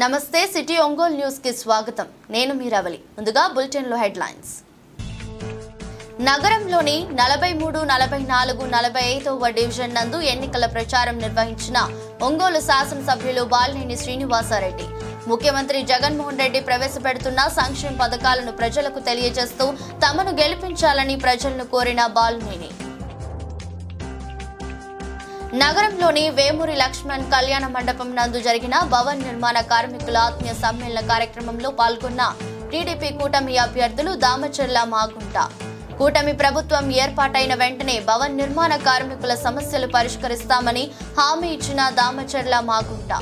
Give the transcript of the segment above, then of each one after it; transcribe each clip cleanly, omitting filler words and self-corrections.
నమస్తే city Ongole news కి స్వాగతం. నేను మీరవలి. ముందుగా బులెటిన్ లో హెడ్లైన్స్. నగరంలోని 43, 44, 45వ డివిజన్ నందు ఎన్నికల ప్రచారం నిర్వహించిన ఒంగోలు శాసనసభ్యులు బాలినేని శ్రీనివాసరెడ్డి ముఖ్యమంత్రి జగన్మోహన్ రెడ్డి ప్రవేశపెడుతున్న సంక్షేమ పథకాలను ప్రజలకు తెలియజేస్తూ తమను గెలిపించాలని ప్రజలను కోరిన బాలినేని నగరంలోని వేమూరి లక్ష్మణ్ కళ్యాణ మండపం నందు జరిగిన భవన్ నిర్మాణ కార్మికుల ఆత్మీయ సమ్మేళన కార్యక్రమంలో పాల్గొన్న టీడీపీ కూటమి అభ్యర్థులు దామచర్ల మాగుంట కూటమి ప్రభుత్వం ఏర్పాటైన వెంటనే భవన్ నిర్మాణ కార్మికుల సమస్యలు పరిష్కరిస్తామని హామీ ఇచ్చిన దామచర్ల మాగుంట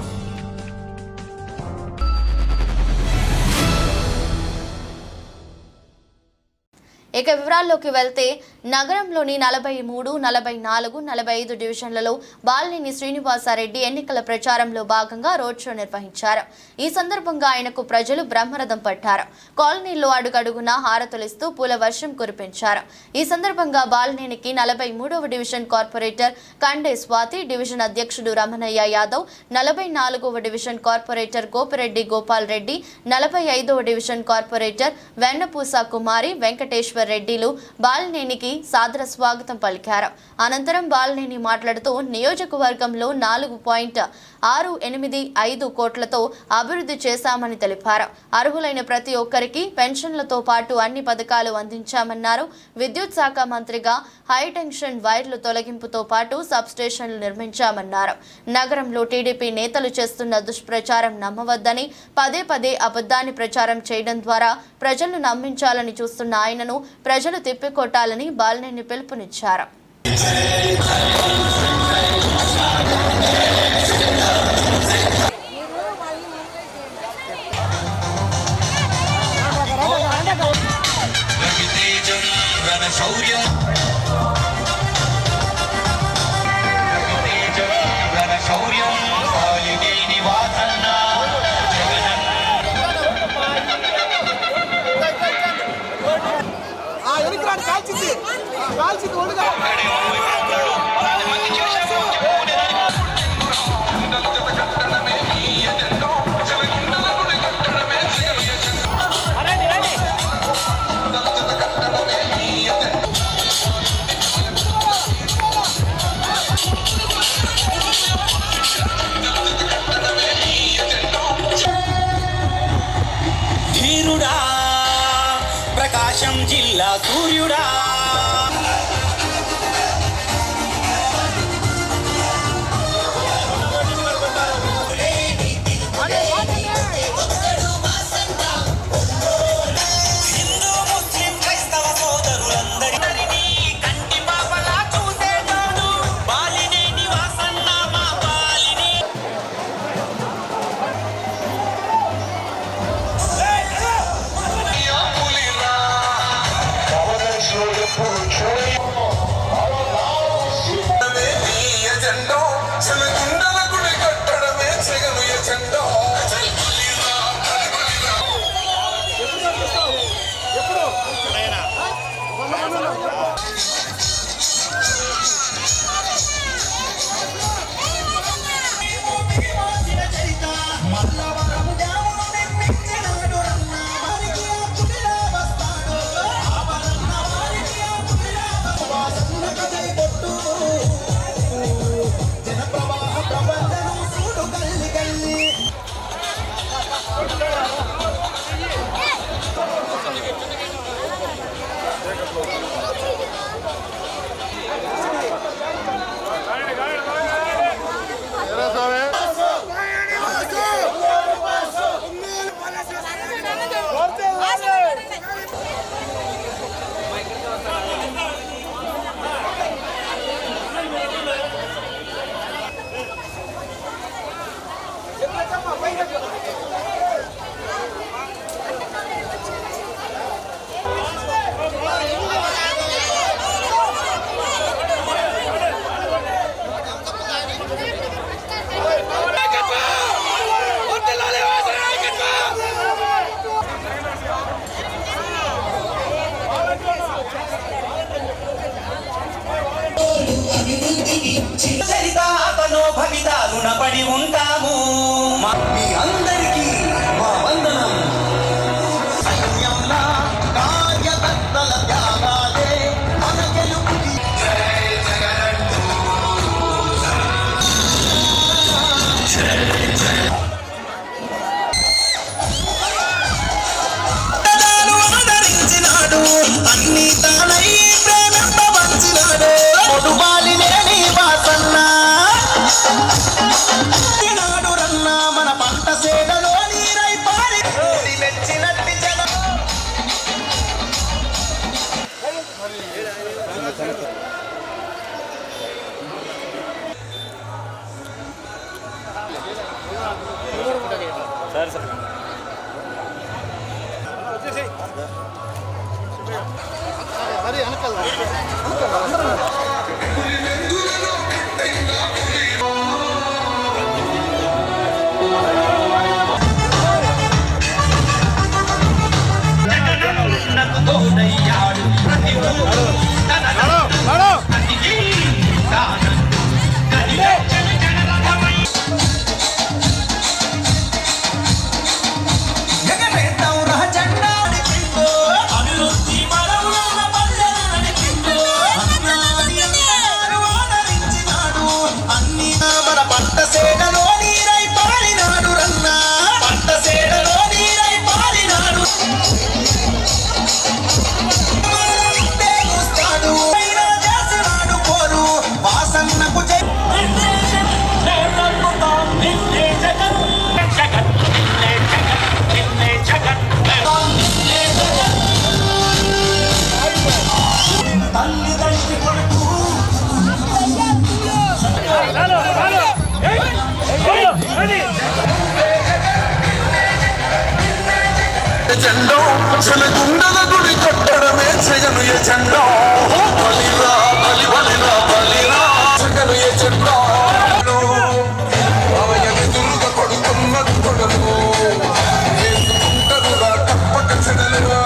ఇక వివరాల్లోకి వెళ్తే నగరంలోని 43, 44, 45 డివిజన్లలో బాలినేని శ్రీనివాసరెడ్డి ఎన్నికల ప్రచారంలో భాగంగా రోడ్ షో నిర్వహించారు. ఈ సందర్భంగా ఆయనకు ప్రజలు బ్రహ్మరథం పట్టారు. కాలనీల్లో అడుగడుగునా హారతులిస్తూ పూల వర్షం కురిపించారు. ఈ సందర్భంగా బాలినేనికి 43వ division corporator Kande Swathi, division అధ్యక్షుడు రమణయ్య యాదవ్, 44వ డివిజన్ కార్పొరేటర్ గోపిరెడ్డి గోపాల్ రెడ్డి, 45వ డివిజన్ కార్పొరేటర్ వెన్నపూస కుమారి, వెంకటేశ్వర్ రెడ్డిలు బాలినేనికి సాదర స్వాగతం పలికారు. అనంతరం బాలినేని మాట్లాడుతూ నియోజకవర్గంలో 4.685 కోట్లతో అభివృద్ధి చేశామని తెలిపారు. అర్హులైన ప్రతి ఒక్కరికి పెన్షన్లతో పాటు అన్ని పథకాలు అందించామన్నారు. విద్యుత్ శాఖ మంత్రిగా హైటెన్షన్ వైర్లు తొలగింపుతో పాటు సబ్స్టేషన్లు నిర్మించామన్నారు. నగరంలో టీడీపీ నేతలు చేస్తున్న దుష్ప్రచారం నమ్మవద్దని, పదే పదే అబద్ధాన్ని ప్రచారం చేయడం ద్వారా ప్రజలను నమ్మించాలని చూస్తున్న ఆయనను ప్రజలు తిప్పికొట్టాలని బాలినేని పిలుపునిచ్చారు. ప్రకాశం జిల్లా సూర్యుడా చరిత అతనో భవిత రుణపడి ఉంటాము మీ అందరికీ జెండా చెలగుండల గుడి కట్టడమే జగను ఎజెండా బలిరా బలి బలిరా బలిరా జగను ఎజెండా ఎదురుగ పడుతున్న కొడలు వేసుకుంటారురా తప్పక చెడలురా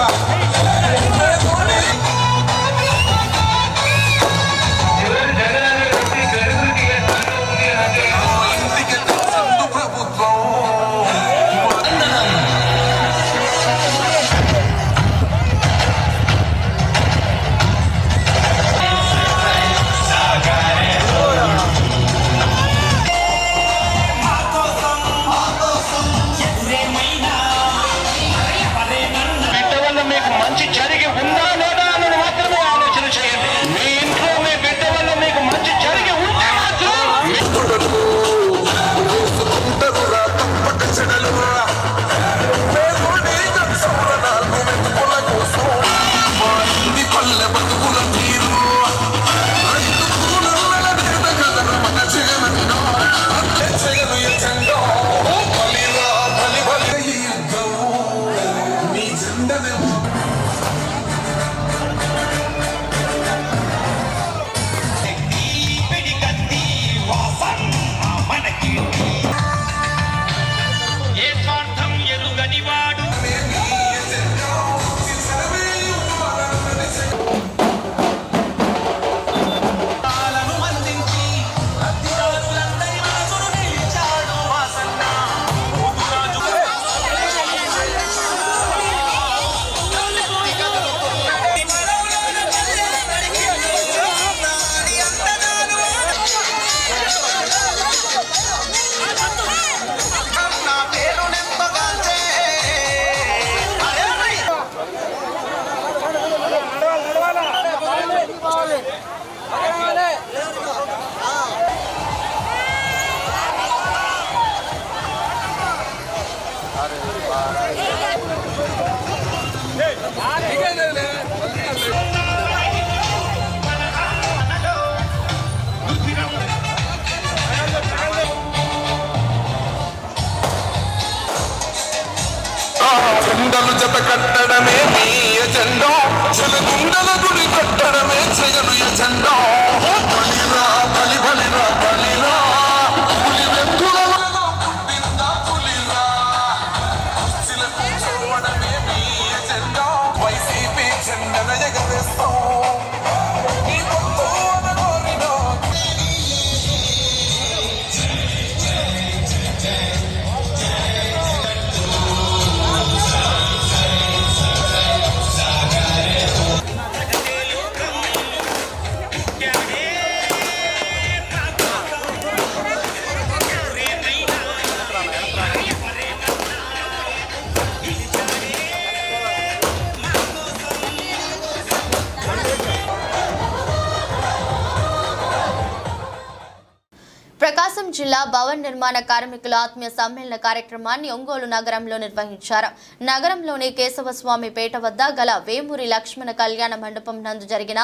గుండలు జత కట్టడమే మీ ఎజెండా చెలగుండల గుడి కట్టడమే జగను ఎజెండా బలిరా బలి బలిరా బలిరా పులి వెందులలో పుట్టిందా పులిరా చిలకు చూడడమే మీ ఎజెండా వైసీపీ జెండన ఎగరేస్తాం ఈ పొత్తు అనగోరిన ప్రకాశం జిల్లా భవన నిర్మాణ కార్మికుల ఆత్మీయ సమ్మేళన కార్యక్రమాన్ని ఒంగోలు నగరంలో నిర్వహించారు. నగరంలోని కేశవస్వామి పేట వద్ద గల వేమూరి లక్ష్మణ కళ్యాణ మండపం నందు జరిగిన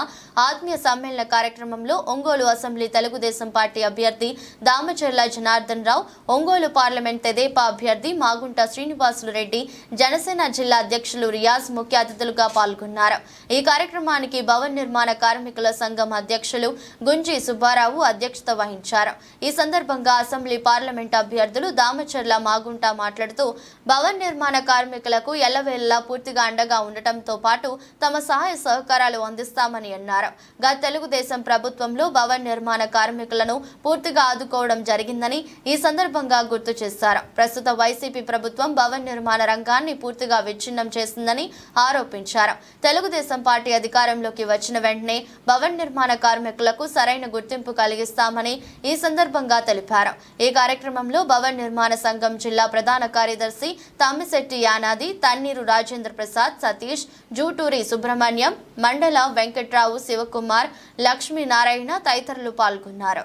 ఆత్మీయ సమ్మేళన కార్యక్రమంలో ఒంగోలు అసెంబ్లీ తెలుగుదేశం పార్టీ అభ్యర్థి దామచర్ల జనార్దన్ రావు, ఒంగోలు పార్లమెంట్ తెదేపా అభ్యర్థి మాగుంట శ్రీనివాసులు రెడ్డి, జనసేన జిల్లా అధ్యక్షులు రియాజ్ ముఖ్య అతిథులుగా పాల్గొన్నారు. ఈ కార్యక్రమానికి భవన నిర్మాణ కార్మికుల సంఘం అధ్యక్షులు గుంజి సుబ్బారావు అధ్యక్షత వహించారు. ఈ సందర్భంగా అసెంబ్లీ పార్లమెంట్ అభ్యర్థులు దామచర్ల మాగుంట మాట్లాడుతూ భవన నిర్మాణ కార్మికులకు ఎల్లవేళలా పూర్తిగా అండగా ఉండటంతో పాటు తమ సహాయ సహకారాలు అందిస్తామని అన్నారు. గత తెలుగుదేశం ప్రభుత్వంలో భవన నిర్మాణ కార్మికులను పూర్తిగా ఆదుకోవడం జరిగిందని ఈ సందర్భంగా గుర్తు చేశారు. ప్రస్తుత వైసీపీ ప్రభుత్వం భవన నిర్మాణ రంగాన్ని పూర్తిగా విచ్ఛిన్నం చేసిందని ఆరోపించారు. తెలుగుదేశం పార్టీ అధికారంలోకి వచ్చిన వెంటనే భవన నిర్మాణ కార్మికులకు సరైన గుర్తింపు కలిగిస్తామని ఈ సందర్భంగా తెలిపారు. ఈ కార్యక్రమంలో భవన నిర్మాణ సంఘం జిల్లా ప్రధాన కార్యదర్శి తమ్మిశెట్టి యానాది, తన్నీరు రాజేంద్ర ప్రసాద్, సతీష్, జూటూరి సుబ్రహ్మణ్యం, మండల వెంకట్రావు, శివకుమార్, లక్ష్మీనారాయణ తదితరులు పాల్గొన్నారు.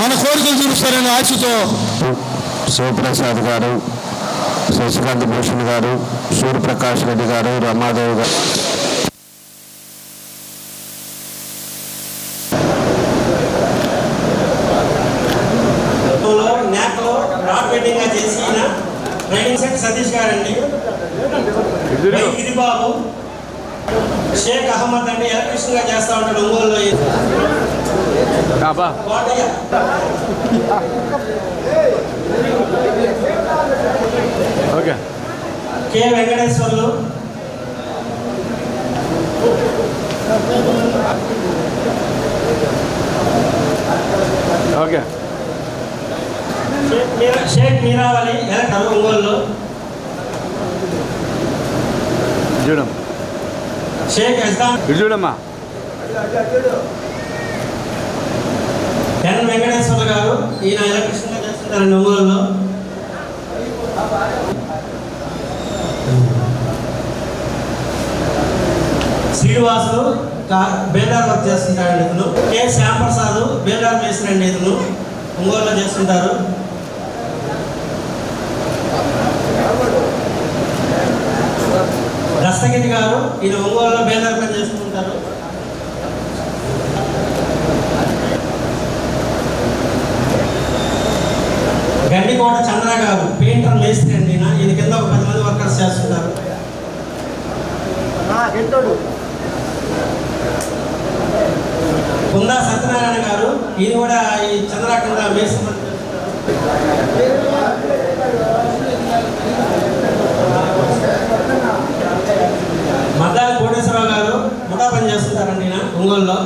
మన కోరికలు చూపిస్తారని ఆశతో శివప్రసాద్ గారు, శశికాంత్ భూషణ్ గారు, సూర్యప్రకాష్ రెడ్డి గారు, రమాదేవి గారు, సతీష్ గారండి, గిరిబాబు, షేక్ అహ్మద్ అండి ఎలక్ట్రీషియన్ గా చేస్తా ఉంటాడు ఒంగోలులో. కె వెంకటేశ్వర్లు, షేక్ మీరావళి ఎలక్టర్ ఒంగోలులో, షేక్ చూడమ్మా ఎన్ వెంకటేశ్వర్లు గారు, ఈయన ఎలక్ట్రీషియన్ గా చేస్తుంటారండి ఒంగోలులో. శ్రీనివాసులు బేల్దార్ వర్క్ చేస్తుంటారండి ఇతను. కె శ్యాంప్రసాద్ బేల్దార్ మేస్త్రి అండి ఇతను, ఒంగోలులో చేస్తుంటారు. దస్తగిరి గారు, ఈయన ఒంగోలులో బేల్దార్ పని చేస్తుంటారు. గండికోట చంద్ర గారు పెయింటర్ మేస్త్రి అండి, ఈయన కింద ఒక 10 మంది వర్కర్స్ చేస్తుంటారు. కుందా సత్యనారాయణ గారు, ఈయన కూడా ఈ చంద్ర కింద మేస్త్రి. మద్దాలి కోటేశ్వరరావు గారు ముఠా పని చేస్తుంటారండి ఈయన ఒంగోలులో.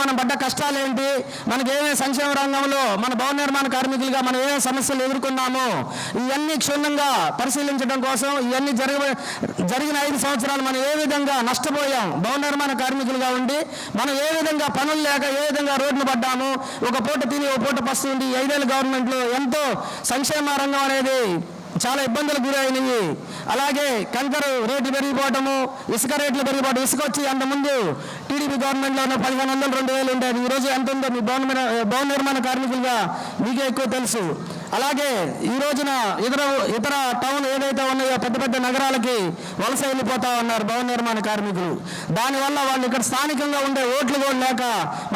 మనం పడ్డ కష్టాలేంటి, మనకి ఏమేమి సంక్షేమ రంగంలో మన భవన నిర్మాణ కార్మికులుగా మనం ఏమేమి సమస్యలు ఎదుర్కొన్నామో ఇవన్నీ క్షుణ్ణంగా పరిశీలించడం కోసం ఇవన్నీ జరిగిన 5 సంవత్సరాలు మనం ఏ విధంగా నష్టపోయాం, భవన నిర్మాణ కార్మికులుగా ఉండి మనం ఏ విధంగా పనులు లేక ఏ విధంగా రోడ్డును పడ్డాము, ఒక పూట తిని ఒక పూట పస్తుంది. 5 ఏళ్ళ గవర్నమెంట్లో ఎంతో సంక్షేమ రంగం అనేది చాలా ఇబ్బందులు గురైనవి. అలాగే కంకర రేట్లు పెరిగిపోవటము, ఇసుక రేట్లు పెరిగిపోవడం. ఇసుక వచ్చి అంతకుముందు టీడీపీ గవర్నమెంట్లో ఉన్న 1500 2000 ఉండేది. ఈరోజు ఎంత ఉందో మీ భవన నిర్మాణ కార్మికులుగా మీకే ఎక్కువ తెలుసు. అలాగే ఈ రోజున ఇతర టౌన్ ఏదైతే ఉన్నాయో పెద్ద పెద్ద నగరాలకి వలస వెళ్ళిపోతా ఉన్నారు భవన నిర్మాణ కార్మికులు. దానివల్ల వాళ్ళు ఇక్కడ స్థానికంగా ఉండే ఓట్లు కూడా లేక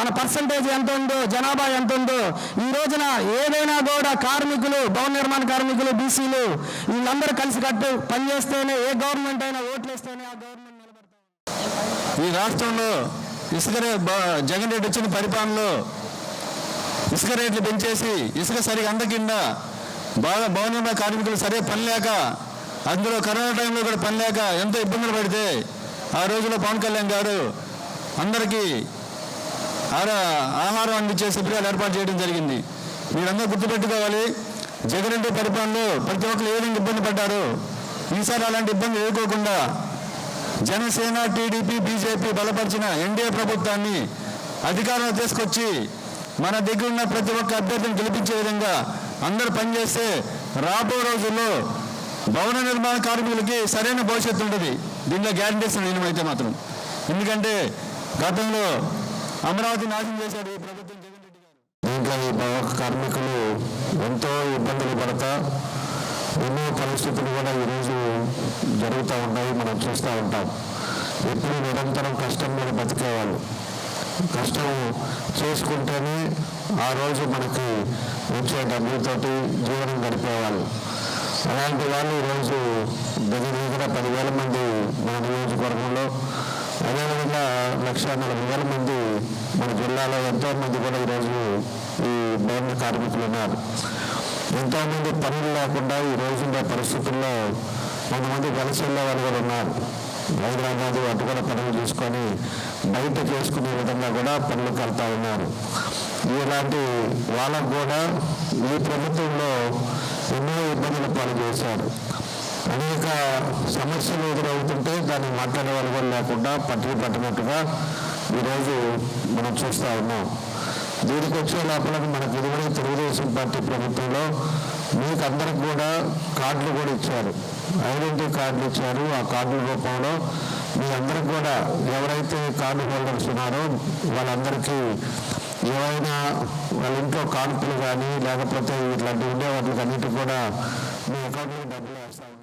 మన పర్సంటేజ్ ఎంత ఉందో, జనాభా ఎంత ఉందో, ఈ రోజున ఏదైనా కూడా కార్మికులు, భవన నిర్మాణ కార్మికులు, బీసీలు వీళ్ళందరూ కలిసి కట్టు పనిచేస్తేనే ఏ గవర్నమెంట్ అయినా ఓట్లు వేస్తేనే ఆ గవర్నమెంట్ నిలబడతారు. ఈ రాష్ట్రంలో జగన్ రెడ్డి వచ్చిన పరిపాలనలో ఇసుక రేట్లు పెంచేసి ఇసుక సరిగా అందకుండా భవన నిర్మాణ కార్మికులు సరే పని లేక, అందులో కరోనా టైంలో కూడా పని లేక ఎంతో ఇబ్బందులు పడితే ఆ రోజుల్లో పవన్ కళ్యాణ్ గారు అందరికీ ఆహారం అందించే శిబిరాలు ఏర్పాటు చేయడం జరిగింది. మీరందరూ గుర్తుపెట్టుకోవాలి, జగన్ రెడ్డి పరిపాలనలో ప్రతి ఒక్కరు ఏ విధంగా ఇబ్బంది పడ్డారు. ఈసారి అలాంటి ఇబ్బంది ఎదుర్కోకుండా జనసేన, టీడీపీ, బీజేపీ బలపరిచిన ఎన్డీఏ ప్రభుత్వాన్ని అధికారంలో తీసుకొచ్చి మన దగ్గర ఉన్న ప్రతి ఒక్క అభ్యర్థిని గెలిపించే విధంగా అందరూ పనిచేస్తే రాబో రోజుల్లో భవన నిర్మాణ కార్మికులకి సరైన భవిష్యత్తు ఉంటుంది. దీనిలో గ్యారంటీస్ నేనైతే మాత్రం. ఎందుకంటే గతంలో అమరావతి నాశనం చేశాడు ఈ ప్రభుత్వం జగన్ రెడ్డి గారు. దీంట్లో ఈ భవన కార్మికులు ఎంతో ఇబ్బందులు పడతా ఎన్నో పరిస్థితులు కూడా ఈరోజు జరుగుతూ ఉంటాయి, మనం చూస్తూ ఉంటాం. ఎప్పుడు నిరంతరం కష్టం మీద బతికేవాళ్ళు, కష్టం చేసుకుంటేనే ఆ రోజు మనకి వచ్చే డబ్బులతోటి జీవనం గడిపేవాళ్ళు. అలాంటి వాళ్ళు ఈరోజు దగ్గర 10,000 మంది మన నియోజకవర్గంలో, అదేవిధంగా 140,000 మంది మన జిల్లాలో ఎంతోమంది కూడా ఈరోజు ఈ భవన కార్మికులు ఉన్నారు. ఎంతోమంది పనులు లేకుండా ఈ రోజున్న పరిస్థితుల్లో కొంతమంది వలస వెళ్ళే వాళ్ళు కూడా ఉన్నారు. హైదరాబాద్ అటు కూడా పనులు చేసుకొని బయట చేసుకునే విధంగా కూడా పనులకు వెళ్తూ ఉన్నారు. ఇలాంటి వాళ్ళకు కూడా ఈ ప్రభుత్వంలో ఎన్నో ఇబ్బందులు పాలు చేశారు. అనేక సమస్యలు ఎదురవుతుంటే దాన్ని మాట్లాడే వాళ్ళు కూడా లేకుండా పట్టినట్టుగా ఈరోజు మనం చూస్తూ ఉన్నాం. దీనికి వచ్చే లోపల మనకు ఇదివరకు తెలుగుదేశం పార్టీ ప్రభుత్వంలో మీకు అందరికి కూడా కార్డులు కూడా ఇచ్చారు, ఐడెంటిటీ కార్డులు ఇచ్చారు. ఆ కార్డుల రూపంలో మీ అందరికి కూడా ఎవరైతే కార్డు హోల్డర్స్ ఉన్నారో వాళ్ళందరికీ ఏవైనా వాళ్ళ ఇంట్లో కాన్పులు కానీ లేకపోతే ఇట్లాంటివి ఉండే వాటికి అన్నిటికీ కూడా మీ అకౌంట్లో డబ్బులు వేస్తూ ఉన్నారు.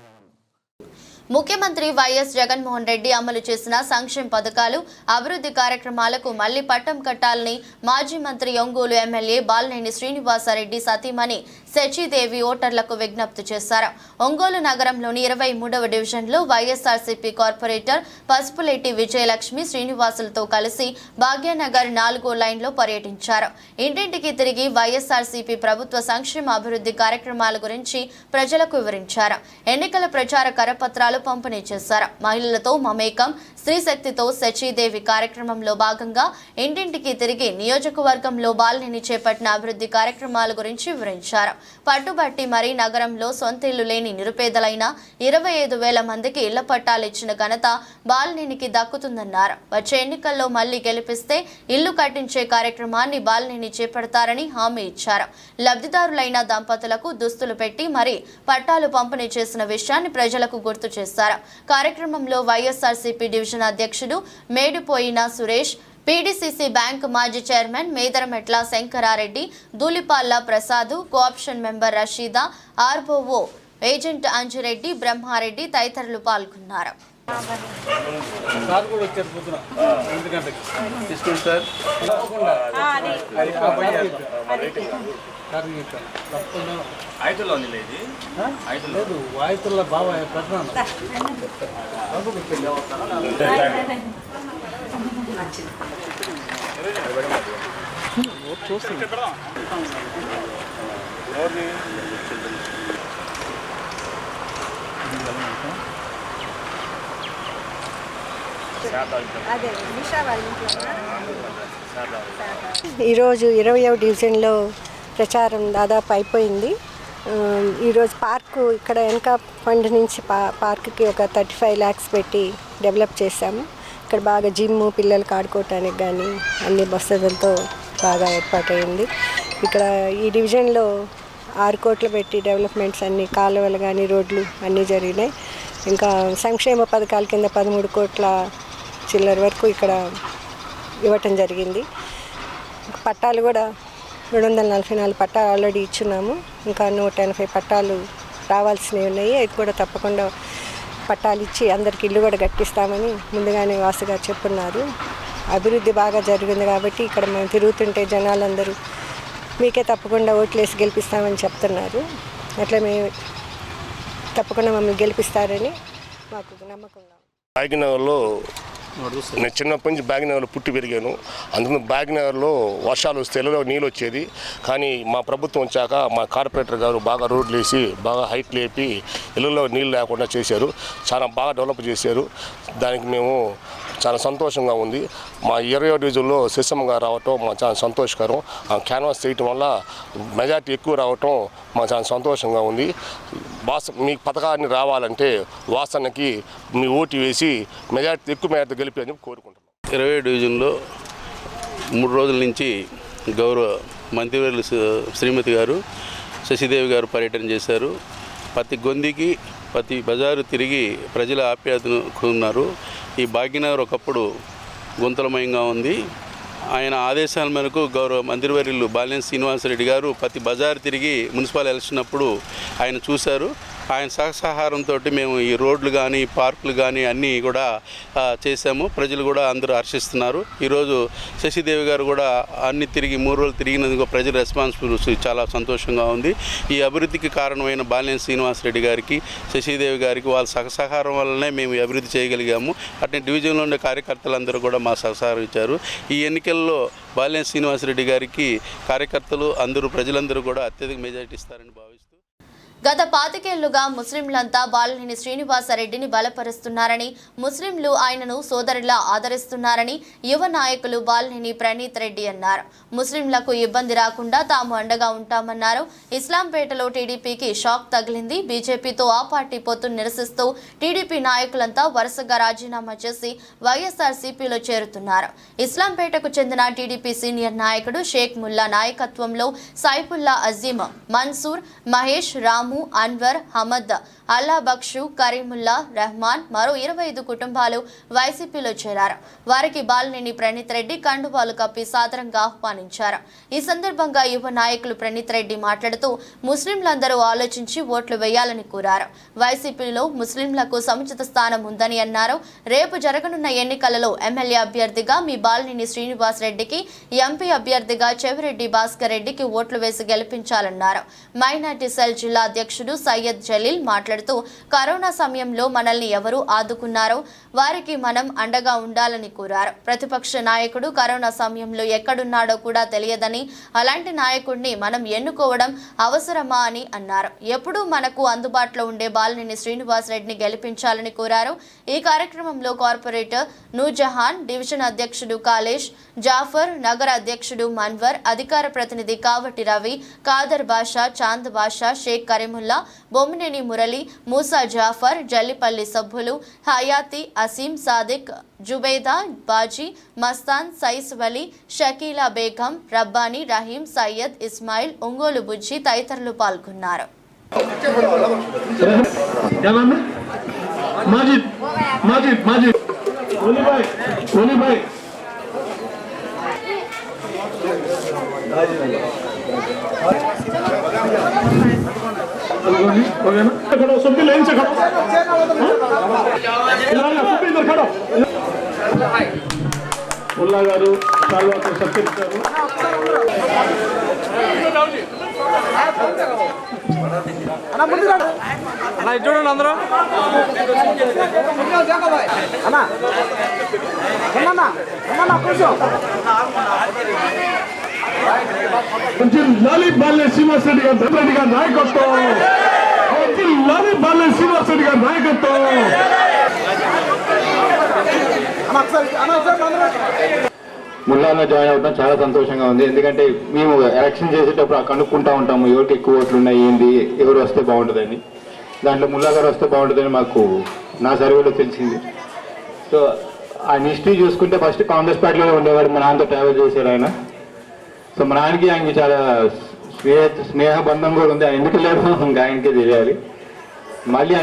ముఖ్యమంత్రి వైఎస్ జగన్మోహన్ రెడ్డి అమలు చేసిన సంక్షేమ పథకాలు, అభివృద్ధి కార్యక్రమాలకు మళ్లీ పట్టం కట్టాలని మాజీ మంత్రి ఒంగోలు ఎమ్మెల్యే బాలినేని శ్రీనివాసరెడ్డి సతీమణి శచీదేవి ఓటర్లకు విజ్ఞప్తి చేశారు. ఒంగోలు నగరంలోని 23వ డివిజన్లో వైఎస్ఆర్సీపీ కార్పొరేటర్ పసుపులేటి విజయలక్ష్మి శ్రీనివాసులతో కలిసి భాగ్యనగర్ 4వ లైన్లో పర్యటించారు. ఇంటింటికి తిరిగి వైఎస్ఆర్సీపీ ప్రభుత్వ సంక్షేమ అభివృద్ధి కార్యక్రమాల గురించి ప్రజలకు వివరించారు. ఎన్నికల ప్రచార కరపత్రాలు పంపిణీ చేశారు. మహిళలతో మమేకం స్త్రీ శక్తితో శచీదేవి కార్యక్రమంలో భాగంగా ఇంటింటికి తిరిగి నియోజకవర్గంలో బాలినేని చేపట్టిన అభివృద్ధి కార్యక్రమాల గురించి వివరించారు. పట్టుబట్టి మరీ నగరంలో సొంత ఇల్లు లేని నిరుపేదలైన 25,000 మందికి ఇళ్ల పట్టాలు ఇచ్చిన ఘనత బాలినేనికి దక్కుతుందన్నారు. వచ్చే ఎన్నికల్లో మళ్లీ గెలిపిస్తే ఇల్లు కట్టించే కార్యక్రమాన్ని బాలినేని చేపడతారని హామీ ఇచ్చారు. లబ్ధిదారులైన దంపతులకు దుస్తులు పెట్టి మరీ పట్టాలు పంపిణీ చేసిన విషయాన్ని ప్రజలకు గుర్తు చేశారు. కార్యక్రమంలో వైఎస్ఆర్సీపీ డివిజన్ అధ్యక్షుడు మేడిపోయిన సురేష్, పీడీసీసీ బ్యాంక్ మాజీ chairman Medarametla Shankarareddy, Dhulipalla Prasad, co-option member Rasheeda, ROO agent Anjireddy, Brahmareddy తదితరులు పాల్గొన్నారు. ఈరోజు 20వ డివిజన్లో ప్రచారం దాదాపు అయిపోయింది. ఈరోజు పార్కు ఇక్కడ వెనక ఫండ్ నుంచి పార్కుకి ఒక 35 lakhs పెట్టి డెవలప్ చేశాము. ఇక్కడ బాగా జిమ్, పిల్లలకు ఆడుకోవటానికి కానీ అన్ని వసతులతో బాగా ఏర్పాటైంది. ఇక్కడ ఈ డివిజన్లో 6 కోట్లు పెట్టి డెవలప్మెంట్స్ అన్ని కాలువలు కానీ రోడ్లు అన్నీ జరిగినాయి. ఇంకా సంక్షేమ పథకాల కింద 13 కోట్ల చిల్లర వరకు ఇక్కడ ఇవ్వటం జరిగింది. పట్టాలు కూడా 244 పట్టాలు ఆల్రెడీ ఇచ్చున్నాము. ఇంకా 180 పట్టాలు రావాల్సినవి ఉన్నాయి. అవి కూడా తప్పకుండా పట్టాలు ఇచ్చి అందరికి ఇల్లు కూడా కట్టిస్తామని ముందుగానే వాసుగా చెప్పున్నారు. అభివృద్ధి బాగా జరిగింది కాబట్టి ఇక్కడ మేము తిరుగుతుంటే జనాలందరూ మీకే తప్పకుండా ఓట్లేసి గెలిపిస్తామని చెప్తున్నారు. అట్లా మేము తప్పకుండా మమ్మల్ని గెలిపిస్తారని మాకు నమ్మకం. భాగ్యనగర్లో నేను చిన్నప్పటి నుంచి భాగ్యనగర్లో పుట్టి పెరిగాను. అందుకని భాగ్యనగర్లో వర్షాలు వస్తే ఇళ్ళలో నీళ్ళు వచ్చేది. కానీ మా ప్రభుత్వం వచ్చాక మా కార్పొరేటర్ గారు బాగా రోడ్లు వేసి బాగా హైట్ లేపి ఇళ్ళలో నీళ్ళు లేకుండా చేశారు. చాలా బాగా డెవలప్ చేశారు. దానికి మేము చాలా సంతోషంగా ఉంది. మా 20వ డివిజన్లో శశమ్మ గారు రావటం మాకు చాలా సంతోషకరం. ఆ క్యాన్వాస్ చేయటం వల్ల మెజార్టీ ఎక్కువ రావటం మాకు చాలా సంతోషంగా ఉంది. మీ పథకాన్ని రావాలంటే వాసనకి మీ ఓటు వేసి ఎక్కువ మెజార్టీ గెలిపి అని కోరుకుంటున్నాం. 20వ డివిజన్లో 3 రోజుల నుంచి గౌరవ మంత్రివర్యులు శ్రీమతి గారు శశిదేవి గారు పర్యటన చేశారు. ప్రతి గొంతుకి ప్రతి బజారు తిరిగి ప్రజల ఆప్యాయతను కొన్నారు. ఈ భాగ్యనగర్ ఒకప్పుడు గుంతలమయంగా ఉంది. ఆయన ఆదేశాల మేరకు గౌరవ మంత్రివర్యులు బాలినేని శ్రీనివాసరెడ్డి గారు ప్రతి బజారు తిరిగి మున్సిపల్ ఎలక్షన్ అప్పుడు ఆయన చూశారు. ఆయన సహసహారంతో మేము ఈ రోడ్లు కానీ పార్కులు కానీ అన్నీ కూడా చేశాము. ప్రజలు కూడా అందరూ హర్షిస్తున్నారు. ఈరోజు శశిదేవి గారు కూడా అన్ని తిరిగి 3 రోజులు తిరిగినందుకు ప్రజల రెస్పాన్స్ చాలా సంతోషంగా ఉంది. ఈ అభివృద్ధికి కారణమైన బాలినేని శ్రీనివాసరెడ్డి గారికి, శశిదేవి గారికి వాళ్ళ సహసహారం వల్లనే మేము అభివృద్ధి చేయగలిగాము. అట్నే డివిజన్లో ఉండే కార్యకర్తలందరూ కూడా మా సహకారం ఇచ్చారు. ఈ ఎన్నికల్లో బాలినేని శ్రీనివాసరెడ్డి గారికి కార్యకర్తలు అందరూ ప్రజలందరూ కూడా అత్యధిక మెజారిటీ ఇస్తారని భావిస్తూ గత 25 ఏళ్లుగా ముస్లింలంతా బాలినేని శ్రీనివాసరెడ్డిని బలపరుస్తున్నారని, ముస్లింలు ఆయనను సోదరులా ఆదరిస్తున్నారని యువ నాయకులు బాలినేని ప్రణీత్ రెడ్డి అన్నారు. ముస్లింలకు ఇబ్బంది రాకుండా తాము అండగా ఉంటామన్నారు. ఇస్లాంపేటలో టీడీపీకి షాక్ తగిలింది. బీజేపీతో ఆ పార్టీ పొత్తును నిరసిస్తూ టీడీపీ నాయకులంతా వరుసగా రాజీనామా చేసి వైఎస్ఆర్సీపీలో చేరుతున్నారు. ఇస్లాంపేటకు చెందిన టీడీపీ సీనియర్ నాయకుడు షేక్ ముల్లా నాయకత్వంలో సైఫుల్లా అజీం, మన్సూర్, మహేష్, రాము, అన్వర్, హమద్, అల్లా బక్షు, కరీముల్లా, రెహమాన్ మరో 25 కుటుంబాలు వైసీపీలో చేరారు. వారికి బాలినేని ప్రణీత్ రెడ్డి కండువాలు కప్పి సాదరంగా ఆహ్వానించారు. ఈ సందర్భంగా యువ నాయకులు ప్రణీత్ రెడ్డి మాట్లాడుతూ ముస్లింలందరూ ఆలోచించి ఓట్లు వేయాలని కోరారు. వైసీపీలో ముస్లింలకు సముచిత స్థానం ఉందని అన్నారు. రేపు జరగనున్న ఎన్నికలలో ఎమ్మెల్యే అభ్యర్థిగా మీ బాలినేని శ్రీనివాస్ రెడ్డికి, ఎంపీ అభ్యర్థిగా చెవిరెడ్డి భాస్కర్ రెడ్డికి ఓట్లు వేసి గెలిపించాలన్నారు. మైనార్టీ సెల్ జిల్లా అధ్యక్షుడు సయ్యద్ జలీల్ మాట్లాడుతూ కరోనా సమయంలో మనల్ని ఎవరు ఆదుకున్నారో వారికి మనం అండగా ఉండాలని కోరారు. ప్రతిపక్ష నాయకుడు కరోనా సమయంలో ఎక్కడున్నాడో కూడా తెలియదని, అలాంటి నాయకుడిని మనం ఎన్నుకోవడం అవసరమా అని అన్నారు. ఎప్పుడూ మనకు అందుబాటులో ఉండే బాలినేని శ్రీనివాస్ రెడ్డిని గెలిపించాలని కోరారు. ఈ కార్యక్రమంలో కార్పొరేటర్ నూర్జహాన్, డివిజన్ అధ్యక్షుడు కాలేష్, జాఫర్, నగర అధ్యక్షుడు మన్వర్, అధికార ప్రతినిధి కావటి రవి, కాదర్ బాషా, చాంద్ బాషా, షేక్ కరీముల్లా, బొమ్మినేని మురళి, మూసా జాఫర్, జల్లిపల్లి సభ్యులు హయాతి, అసీం, సాదిక్, జుబేదా, బాజీ, మస్తాన్, సైస్ వలి, షకీలా బేగం, రబ్బానీ, రహీం, సయ్యద్, ఇస్మాయిల్, ఒంగోలు బుజ్జి తదితరులు పాల్గొన్నారు. ముల్లా గారు చాలాతో సత్కరించారు. చూడండి అందరూ లాలి బాలినేని శ్రీనివాసరెడ్డి గారి నాయకత్వం, లాలి బాలినేని శ్రీనివాసరెడ్డి గారి నాయకత్వం. ముల్లాలో జాయిన్ అవ్వడం చాలా సంతోషంగా ఉంది. ఎందుకంటే మేము ఎలక్షన్ చేసేటప్పుడు కనుక్కుంటా ఉంటాము ఎవరికి ఎక్కువ ఓట్లు ఉన్నాయి, ఏంది, ఎవరు వస్తే బాగుంటుందని. దాంట్లో ముల్లా గారు వస్తే బాగుంటుందని మాకు నా సర్వేలో తెలిసింది. సో ఆ హిస్టరీ చూసుకుంటే ఫస్ట్ కాంగ్రెస్ పార్టీలో ఉండేవాడు, మా నాన్నతో ట్రావెల్ చేశారు ఆయన. సో మా నాన్నకి ఆయనకి చాలా స్నేహ బంధం కూడా ఉంది. ఆయన ఎందుకు లేదు ఇంకా ఆయనకే తెలియాలి. మళ్ళీ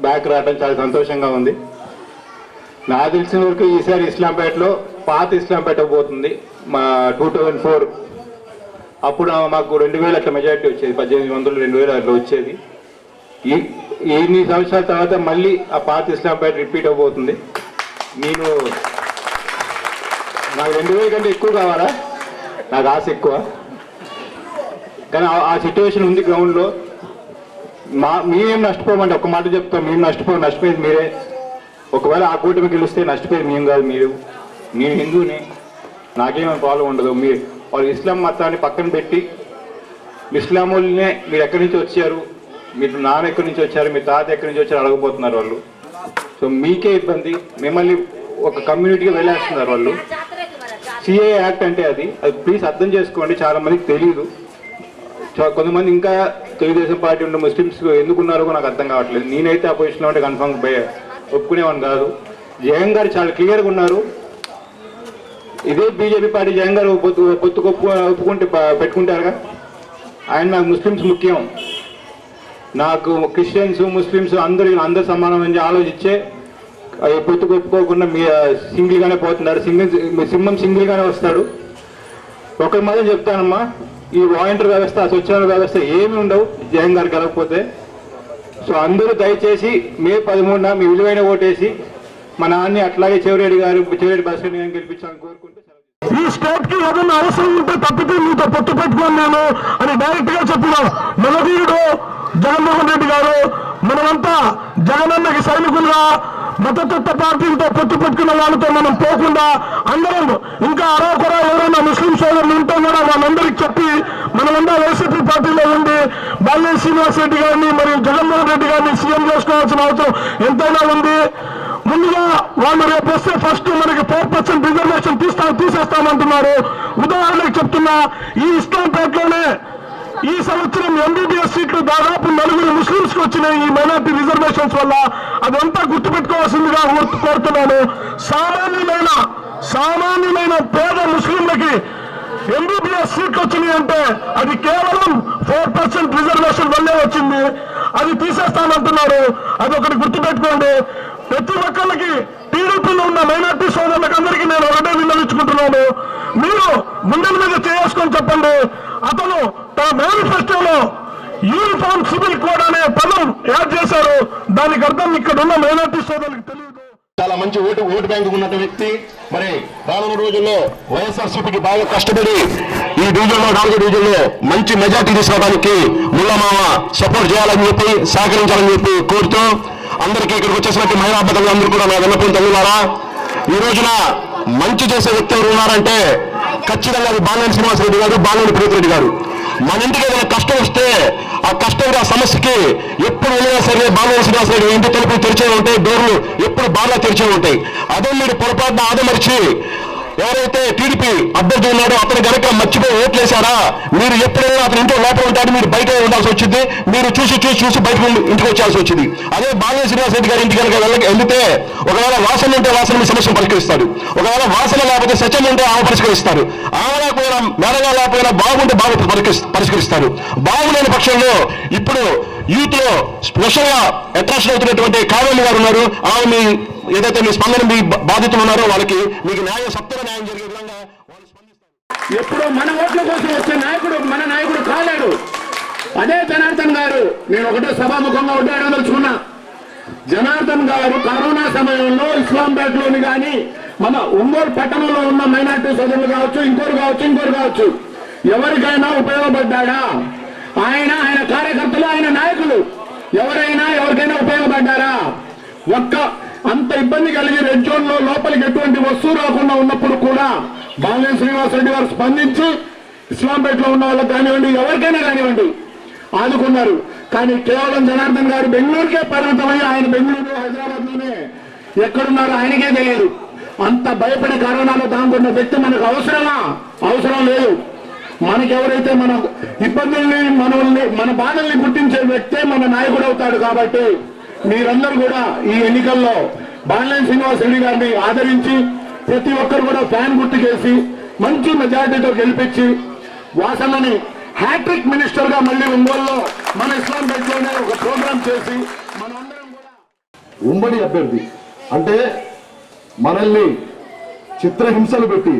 బ్యాక్ రావడం చాలా సంతోషంగా ఉంది. నాకు తెలిసిన వరకు ఈసారి ఇస్లాంపేటలో పాత ఇస్లాంపేట పోతుంది. మా 2004 అప్పుడు మాకు 2000 అట్లా మెజారిటీ వచ్చేది, 1800 2000 అట్లా వచ్చేది. ఎన్ని సంవత్సరాల తర్వాత మళ్ళీ ఆ పాత ఇస్లాంపేట రిపీట్ అవబోతుంది. నాకు 2000 కంటే ఎక్కువ కావాలా, నాకు ఆశ ఎక్కువ. కానీ ఆ సిచ్యువేషన్ ఉంది గ్రౌండ్లో. మేమేం నష్టపోమంటే ఒక మాట చెప్తాం, మేము నష్టపోయేది మీరే. ఒకవేళ ఆ కూటమి గెలిస్తే నష్టపోయేది మేము కాదు, మీరు. నేను హిందూని, నాకేమైనా ప్రాబ్లం ఉండదు. వాళ్ళు ఇస్లాం మతాన్ని పక్కన పెట్టి ఇస్లాం వాళ్ళనే మీరు ఎక్కడి నుంచి వచ్చారు, మీరు నాన్న ఎక్కడి నుంచి వచ్చారు, మీ తాత ఎక్కడి నుంచి వచ్చారు అడగబోతున్నారు వాళ్ళు. సో మీకే ఇబ్బంది, మిమ్మల్ని ఒక కమ్యూనిటీగా వెళ్ళేస్తున్నారు వాళ్ళు. సిఏ యాక్ట్ అంటే అది ప్లీజ్ అర్థం చేసుకోండి. చాలా మందికి తెలియదు. కొంతమంది ఇంకా తెలుగుదేశం పార్టీ ఉన్న ముస్లిమ్స్ ఎందుకున్నారో నాకు అర్థం కావట్లేదు. నేనైతే ఆ పొజిషన్లో ఉంటే కన్ఫర్మ్ ఒప్పుకునేవాడిని కాదు. జగన్ గారు చాలా క్లియర్గా ఉన్నారు. ఇదే బీజేపీ పార్టీ జగన్ గారు పొత్తు ఒప్పుకుంటే పెట్టుకుంటారుగా. ఆయన నాకు ముస్లిమ్స్ ముఖ్యం, నాకు క్రిస్టియన్స్ ముస్లిమ్స్ అందరు సమానమని ఆలోచించే పొత్తు ఒప్పుకోకుండా సింగిల్గానే పోతున్నారు. సింహం సింగిల్గానే వస్తాడు. ఒకరి మాత్రం చెప్తానమ్మా, ఈ వాలంటీర్ వ్యవస్థ స్వచ్ఛంద వ్యవస్థ ఏమి ఉండవు జగన్ గారు కలగకపోతే. సో అందరూ దయచేసి మే 13న మీ విలువైన ఓటేసి మా నాన్ని అట్లాగే చెవిరెడ్డి భాస్కర్ గారిని గెలిపించాలని కోరుకుంటూ ఈ స్టేట్ కి ఏదైనా అవసరం ఉంటే తప్పితే మీతో పొత్తు పెట్టుకోను నేను అని డైరెక్ట్ గా చెప్పినాం. మనవీరుడు జగన్మోహన్ రెడ్డి గారు మనమంతా జగనన్నకి సైనికులుగా మతతత్వ పార్టీలతో పొత్తు పెట్టుకున్న వాళ్ళతో మనం పోకుండా అందరం ఇంకా అరాకొరా ఎవరైనా ముస్లిం సోదరులు ఉంటే కూడా వాళ్ళందరికీ చెప్పి మనమంతా వైసీపీ పార్టీలో ఉండి బాలినేని శ్రీనివాస్ రెడ్డి గారిని మరియు జగన్మోహన్ రెడ్డి గారిని సీఎం చేసుకోవాల్సిన అవసరం ఎంతైనా ఉంది. ముందుగా వాళ్ళు రేపు వస్తే ఫస్ట్ మనకి 4% రిజర్వేషన్ తీసేస్తామంటున్నారు. ఉదాహరణకు చెప్తున్నా, ఈ ఇస్లాంపేటలోనే ఈ సంవత్సరం ఎంబీబీఎస్ సీట్లు దాదాపు 4 ముస్లింస్ కి వచ్చినాయి ఈ మైనార్టీ రిజర్వేషన్స్ వల్ల. అదంతా గుర్తుపెట్టుకోవాల్సిందిగా కోరుతున్నాను. సామాన్యమైన పేద ముస్లింలకి ఎంబీబీఎస్ సీట్లు వచ్చినాయి అంటే అది కేవలం 4% రిజర్వేషన్ వల్లే వచ్చింది. అది తీసేస్తానంటున్నారు. అదొకటి గుర్తుపెట్టుకోండి. ప్రతి ఒక్కరికి టీడీపీలో ఉన్న మైనార్టీ సోదరులకు అందరికీ నేను ఒకటే విన్నవించుకుంటున్నాను, మీరు గుండెల మీద చేసుకొని చెప్పండి. అతను తన మేనిఫెస్టోలో యూనిఫామ్ సివిల్ కోడ్ అనే పదం యాడ్ చేశారు. దానికి అర్థం ఇక్కడ ఉన్న మైనార్టీ సోదరులకు తెలియదు. చాలా మంచి ఓటు బ్యాంకు ఉన్న వ్యక్తి. మరి రానున్న రోజుల్లో వైఎస్ఆర్సీపీకి బాగా కష్టపడి ఈ డివిజన్లో 4 డివిజన్లో మంచి మెజార్టీ తీసుకోవడానికి ముల్లమామ సపోర్ట్ చేయాలని చెప్పి సహకరించాలని చెప్పి కోరుతూ అందరికీ ఇక్కడికి వచ్చేసినట్టు మహిళా అభ్యర్థులు అందరూ కూడా నా విన్నపం తల్లులారా, ఈ రోజున మంచి చేసే వ్యక్తి ఎవరు ఉన్నారంటే ఖచ్చితంగా అది బాలినేని శ్రీనివాస్ రెడ్డి గారు, బాలినేని ప్రీతిరెడ్డి గారు. మన ఇంటికి ఏదైనా కష్టం వస్తే ఆ కష్టంగా సమస్యకి ఎప్పుడు వెళ్ళినా సరే బాలినేని శ్రీనివాస్ రెడ్డి ఇంటి తలుపులు తెరిచే ఉంటాయి, డోర్లు ఎప్పుడు బాగా తెరిచే ఉంటాయి. అదే మీరు పొరపాటున ఆదమరిచి ఎవరైతే టీడీపీ అభ్యర్థి ఉన్నాడో అతను కనుక మర్చిపోయి ఓట్లేశారా, మీరు ఎప్పుడైనా అతని ఇంట్లో లోపల ఉంటాడు, మీరు బయట ఉండాల్సి వచ్చింది. మీరు చూసి బయటకు ఇంటికి వచ్చాల్సి వచ్చింది. అదే బాలినేని శ్రీనివాస్ రెడ్డి గారి ఇంటికి కనుక వెళ్తే ఒకవేళ వాసన ఉంటే వాసన మీ సమస్యను పరిష్కరిస్తాడు. ఒకవేళ వాసన లేకపోతే సత్యం ఉంటే ఆమె పరిష్కరిస్తారు. ఆమె లేకపోయినా మెరగా లేకపోయినా బాగుంటే బాగా పరిష్కరిస్తారు. బాగులేని పక్షంలో ఇప్పుడు యూత్ లో స్పెషల్ గా అట్రాక్షన్ అవుతున్నటువంటి కావేరి గారు ఉన్నారు. ఆమె ఏదైతే మీ స్పందన మీ బాధితులు ఉన్నారో వాళ్ళకి మీకు సత్వర న్యాయం జరిగే విధంగా వాళ్ళు స్పందిస్తారు. ఎప్పుడు మన ఓట్ల కోసం వచ్చే నాయకుడు మన నాయకుడు కాలేడు. అదే జనార్దన్ గారు, నేను ఒకటే సభాముఖంగా ఒకటే అడగదలుచుకున్నా. జనార్దన్ గారు కరోనా సమయంలో ఇస్లాంపేటలోని కానీ మన ఒంగోలు పట్టణంలో ఉన్న మైనార్టీ సోదరులు కావచ్చు, ఇంకోరు కావచ్చు ఎవరికైనా ఉపయోగపడ్డా? ఆయన కార్యకర్తలు, ఆయన నాయకులు ఎవరికైనా ఉపయోగపడ్డారా? అంత ఇబ్బంది కలిగి రెడ్ జోన్ లో లోపలికి ఎటువంటి వస్తువు రాకుండా ఉన్నప్పుడు కూడా బాలినేని శ్రీనివాస్ రెడ్డి గారు స్పందించి ఇస్లాంపేటలో ఉన్న వాళ్ళకి కానివ్వండి, ఎవరికైనా కానివ్వండి ఆదుకున్నారు. కానీ కేవలం జనార్దన్ గారు బెంగళూరుకే పరిమితమై ఆయన బెంగళూరు హైదరాబాద్ లోనే ఎక్కడున్నారో ఆయనకే తెలియదు. అంత భయపడి కరోనాలో దాంకున్న వ్యక్తి మనకు అవసరం లేదు. మనకెవరైతే మన ఇబ్బందుల్ని మన బాధల్ని గుర్తించే వ్యక్తే మన నాయకుడు అవుతాడు. కాబట్టి మీరందరూ కూడా ఈ ఎన్నికల్లో బాలినేని శ్రీనివాస్ రెడ్డి గారిని ఆదరించి ప్రతి ఒక్కరు కూడా ఫ్యాన్ గుర్తుకేసి మంచి మెజార్టీతో గెలిపించి వాసనని హ్యాట్రిక్ మినిస్టర్ గా మళ్ళీ ఒంగోలులో మన ఇస్లాంపేటలోనే ఒక ప్రోగ్రాం చేసి మనందరం కూడా ఉమ్మడి అభ్యర్థి అంటే మనల్ని చిత్రహింసలు పెట్టి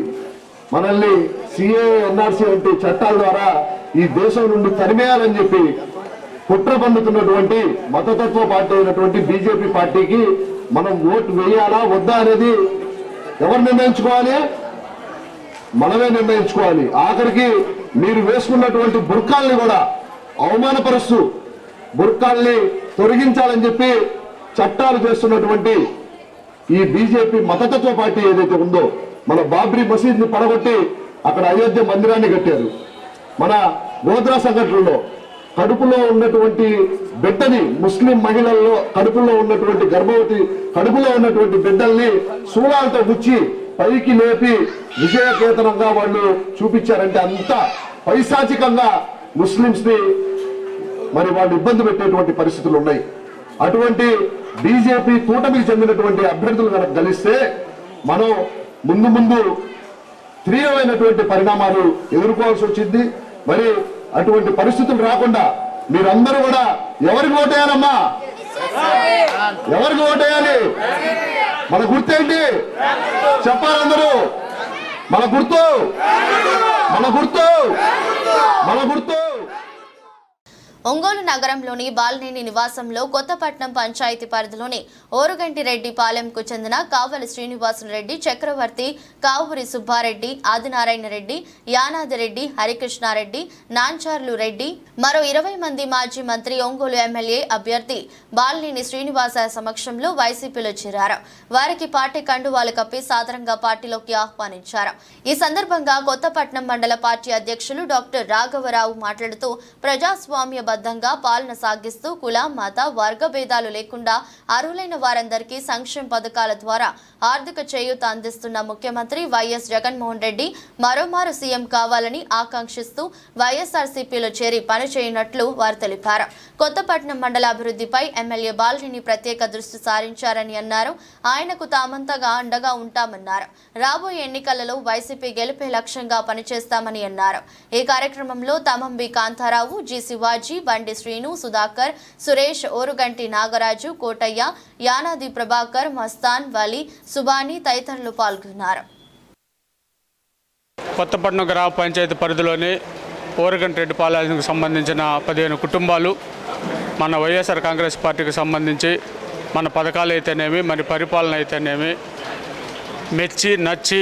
మనల్ని సిఏ ఎన్ఆర్సీ వంటి చట్టాల ద్వారా ఈ దేశం నుండి తరిమేయాలని చెప్పి కుట్ర పన్నుతున్నటువంటి మతతత్వ పార్టీ అయినటువంటి బీజేపీ పార్టీకి మనం ఓటు వేయాలా వద్దా అనేది ఎవరు నిర్ణయించుకోవాలి? మనమే నిర్ణయించుకోవాలి. ఆఖరికి మీరు వేసుకున్నటువంటి బుర్కాల్ని కూడా అవమానపరుస్తూ బుర్కాల్ని తొలగించాలని చెప్పి చట్టాలు చేస్తున్నటువంటి ఈ బీజేపీ మతతత్వ పార్టీ ఏదైతే ఉందో, మన బాబ్రీ మసీద్ ని పడగొట్టి అక్కడ అయోధ్య మందిరాన్ని కట్టారు. మన గోద్రా సంఘటనలో కడుపులో ఉన్నటువంటి బిడ్డని, ముస్లిం మహిళల్లో కడుపులో ఉన్నటువంటి గర్భవతి కడుపులో ఉన్నటువంటి బిడ్డల్ని శూలాలతో గుచ్చి పైకి లేపి విజయకేతనంగా వాళ్ళు చూపించారంటే అంత పైశాచికంగా ముస్లింస్ ని మరి వాళ్ళు ఇబ్బంది పెట్టేటువంటి పరిస్థితులు ఉన్నాయి. అటువంటి బీజేపీ కూటమికి చెందినటువంటి అభ్యర్థులు కనుక కలిస్తే మనం ముందు తీవ్రమైనటువంటి పరిణామాలు ఎదుర్కోవాల్సి వచ్చింది. మరి అటువంటి పరిస్థితులు రాకుండా మీరందరూ కూడా ఎవరికి ఓటేయాలమ్మా? ఎవరికి ఓటేయాలి? మన గుర్తేంటి చెప్పాలి అందరూ? మన గుర్తు మన గుర్తు మన గుర్తు. ఒంగోలు నగరంలోని బాలినేని నివాసంలో కొత్తపట్నం పంచాయతీ పరిధిలోని ఓరుగంటిరెడ్డి పాలెంకు చెందిన కావలి శ్రీనివాసులరెడ్డి, చక్రవర్తి, కావూరి సుబ్బారెడ్డి, ఆదినారాయణ రెడ్డి, యానాదిరెడ్డి, హరికృష్ణారెడ్డి, నాంచార్లు రెడ్డి, మరో 20 మంది మాజీ మంత్రి, ఒంగోలు ఎమ్మెల్యే అభ్యర్థి బాలినేని శ్రీనివాస సమక్షంలో వైసీపీలో చేరారు. వారికి పార్టీ కండువాలు కప్పి సాదరంగా పార్టీలోకి ఆహ్వానించారు. ఈ సందర్భంగా కొత్తపట్నం మండల పార్టీ అధ్యక్షులు డాక్టర్ రాఘవరావు మాట్లాడుతూ ప్రజాస్వామ్య బద్దంగా పాలన సాగిస్తూ కుల, మత, వర్గ భేదాలు లేకుండా అర్హులైన వారందరికీ సంక్షేమ పథకాల ద్వారా ఆర్థిక చేయూత అందిస్తున్న ముఖ్యమంత్రి వైఎస్ జగన్మోహన్ రెడ్డి మరోమారు సీఎం కావాలని ఆకాంక్షిస్తూ వైఎస్ఆర్సీపీలో చేరి పనిచేయనున్నట్లు వారు తెలిపారు. కొత్తపట్నం మండల అభివృద్ధిపై ఎమ్మెల్యే బాలినేని ప్రత్యేక దృష్టి సారించారని అన్నారు. ఆయనకు తామంతగా అండగా ఉంటామన్నారు. రాబోయే ఎన్నికలలో వైసీపీ గెలిపే లక్ష్యంగా పనిచేస్తామని అన్నారు. ఈ కార్యక్రమంలో తమంబి కాంతారావు, జి శివాజీ, బండి శ్రీను, సుధాకర్, సురేష్, ఓరుగంటి నాగరాజు, కోటయ్య, యానాది ప్రభాకర్, మస్తాన్, వలి, సుబాని తదితరులు పాల్గొన్నారు. కొత్తపట్నం గ్రామ పంచాయతీ పరిధిలోని ఓరుగంటిరెడ్డి పాలెంకు సంబంధించిన 15 కుటుంబాలు మన వైఎస్ఆర్ కాంగ్రెస్ పార్టీకి సంబంధించి మన పథకాలు అయితేనేమి, మన పరిపాలన అయితేనేమి మెచ్చి నచ్చి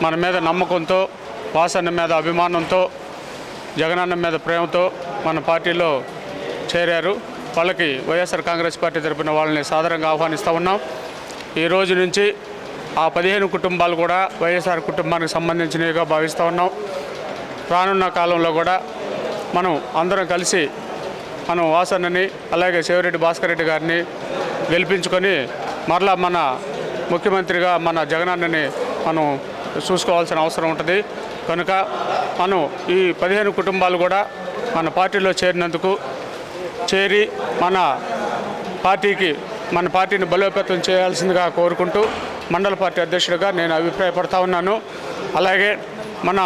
మన మీద నమ్మకంతో, వాసన మీద అభిమానంతో, జగనన్న మీద ప్రేమతో మన పార్టీలో చేరారు. వాళ్ళకి వైఎస్ఆర్ కాంగ్రెస్ పార్టీ తరపున వాళ్ళని సాదరంగా ఆహ్వానిస్తూ ఉన్నాం. ఈ రోజు నుంచి ఆ 15 కుటుంబాలు కూడా వైఎస్ఆర్ కుటుంబానికి సంబంధించినవిగా భావిస్తూ ఉన్నాం. రానున్న కాలంలో కూడా మనం అందరం కలిసి మనం వాసన్నని అలాగే శివరెడ్డి భాస్కర్ రెడ్డి గారిని గెలిపించుకొని మరలా మన ముఖ్యమంత్రిగా మన జగనన్నని మనం చూసుకోవాల్సిన అవసరం ఉంటుంది. కనుక మనం ఈ 15 కుటుంబాలు కూడా మన పార్టీలో చేరి మన పార్టీని బలోపేతం చేయాల్సిందిగా కోరుకుంటూ మండల పార్టీ అధ్యక్షుడిగా నేను అభిప్రాయపడతా ఉన్నాను. అలాగే మన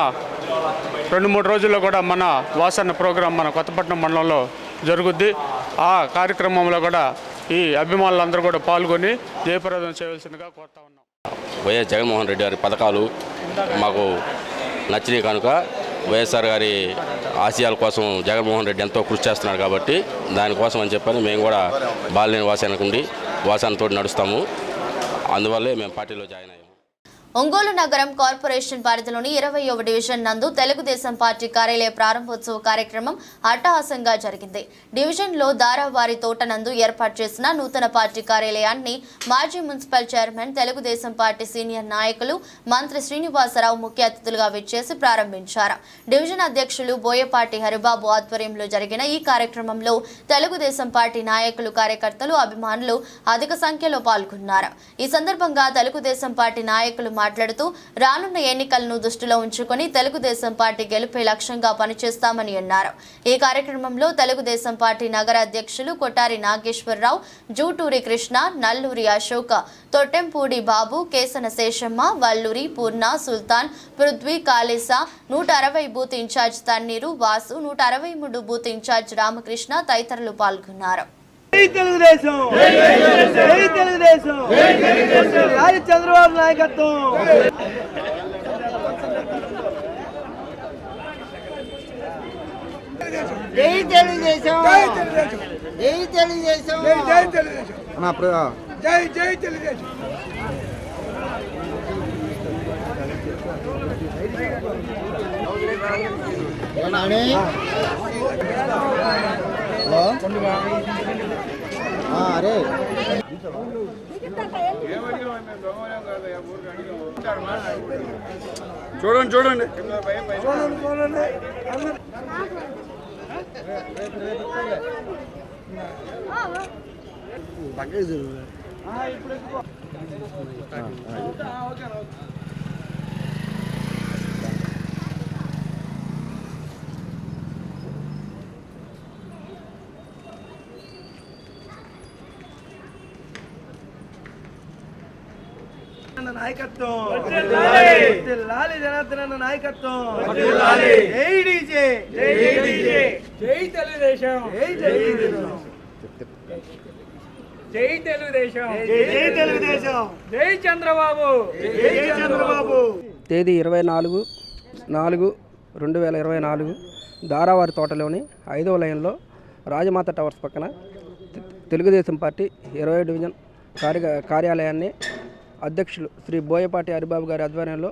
2-3 రోజుల్లో కూడా మన వాసన్న ప్రోగ్రాం మన కొత్తపట్నం మండలంలో జరుగుద్ది. ఆ కార్యక్రమంలో కూడా ఈ అభిమానులందరూ కూడా పాల్గొని జయప్రదం చేయవలసిందిగా కోరుతా ఉన్నాం. వైఎస్ జగన్మోహన్ రెడ్డి గారి పథకాలు మాకు నచ్చినాయి కనుక వైఎస్ఆర్ గారి ఆశయాల కోసం జగన్మోహన్ రెడ్డి ఎంతో కృషి చేస్తున్నాడు కాబట్టి దానికోసం అని చెప్పని మేము కూడా బాలినేని వాసనతో నడుస్తాము. అందువల్లే మేము పార్టీలో జాయిన్ అయ్యాము. ఒంగోలు నగరం కార్పొరేషన్ పరిధిలోని 20వ డివిజన్ నందు తెలుగుదేశం పార్టీ కార్యాలయ ప్రారంభోత్సవ కార్యక్రమం అట్టహాసంగా జరిగింది. డివిజన్లో దారావారి తోట నందు ఏర్పాటు చేసిన నూతన పార్టీ కార్యాలయాన్ని మాజీ municipal chairman, Telugu Desam party senior నాయకులు, మంత్రి శ్రీనివాసరావు ముఖ్య అతిథులుగా విచ్చేసి ప్రారంభించారు. డివిజన్ అధ్యక్షులు బోయపాటి హరిబాబు ఆధ్వర్యంలో జరిగిన ఈ కార్యక్రమంలో తెలుగుదేశం పార్టీ నాయకులు, కార్యకర్తలు, అభిమానులు అధిక సంఖ్యలో పాల్గొన్నారు. ఈ సందర్భంగా తెలుగుదేశం పార్టీ నాయకులు మాట్లాడుతూ రానున్న ఎన్నికలను దృష్టిలో ఉంచుకొని తెలుగుదేశం పార్టీ గెలుపే లక్ష్యంగా పనిచేస్తామని అన్నారు. ఈ కార్యక్రమంలో తెలుగుదేశం పార్టీ నగర అధ్యక్షులు Kottari Nageswara Rao, Juturi Krishna, Nalluri Ashok, Tottempudi Babu, Kesana Seshamma, Valluri Purna, Sultan, Prithvi, Kalesa, 160 booth incharge Tanneeru, Vasu, 163 booth incharge Ramakrishna తదితరులు పాల్గొన్నారు. చంద్రబాబు నాయకత్వం. జై తెలుగుదేశం, జై తెలుగుదేశం, జై తెలుగుదేశం, జై జై తెలుగుదేశం. అరే చూడండి చూడండి నాయకత్వం, వర్ధిల్లాలి జనార్దన్ అన్న నాయకత్వం, జై డీజే, జై తెలుగుదేశం, జై తెలుగుదేశం, జై తెలుగుదేశం, జై చంద్రబాబు, జై చంద్రబాబు. తేదీ 24/4/2024 దారావారి తోటలోని 5వ లైన్లో రాజమాత టవర్స్ పక్కన తెలుగుదేశం పార్టీ 20 డివిజన్ కార్యాలయాన్ని అధ్యక్షులు శ్రీ బోయపాటి హరిబాబు గారి ఆధ్వర్యంలో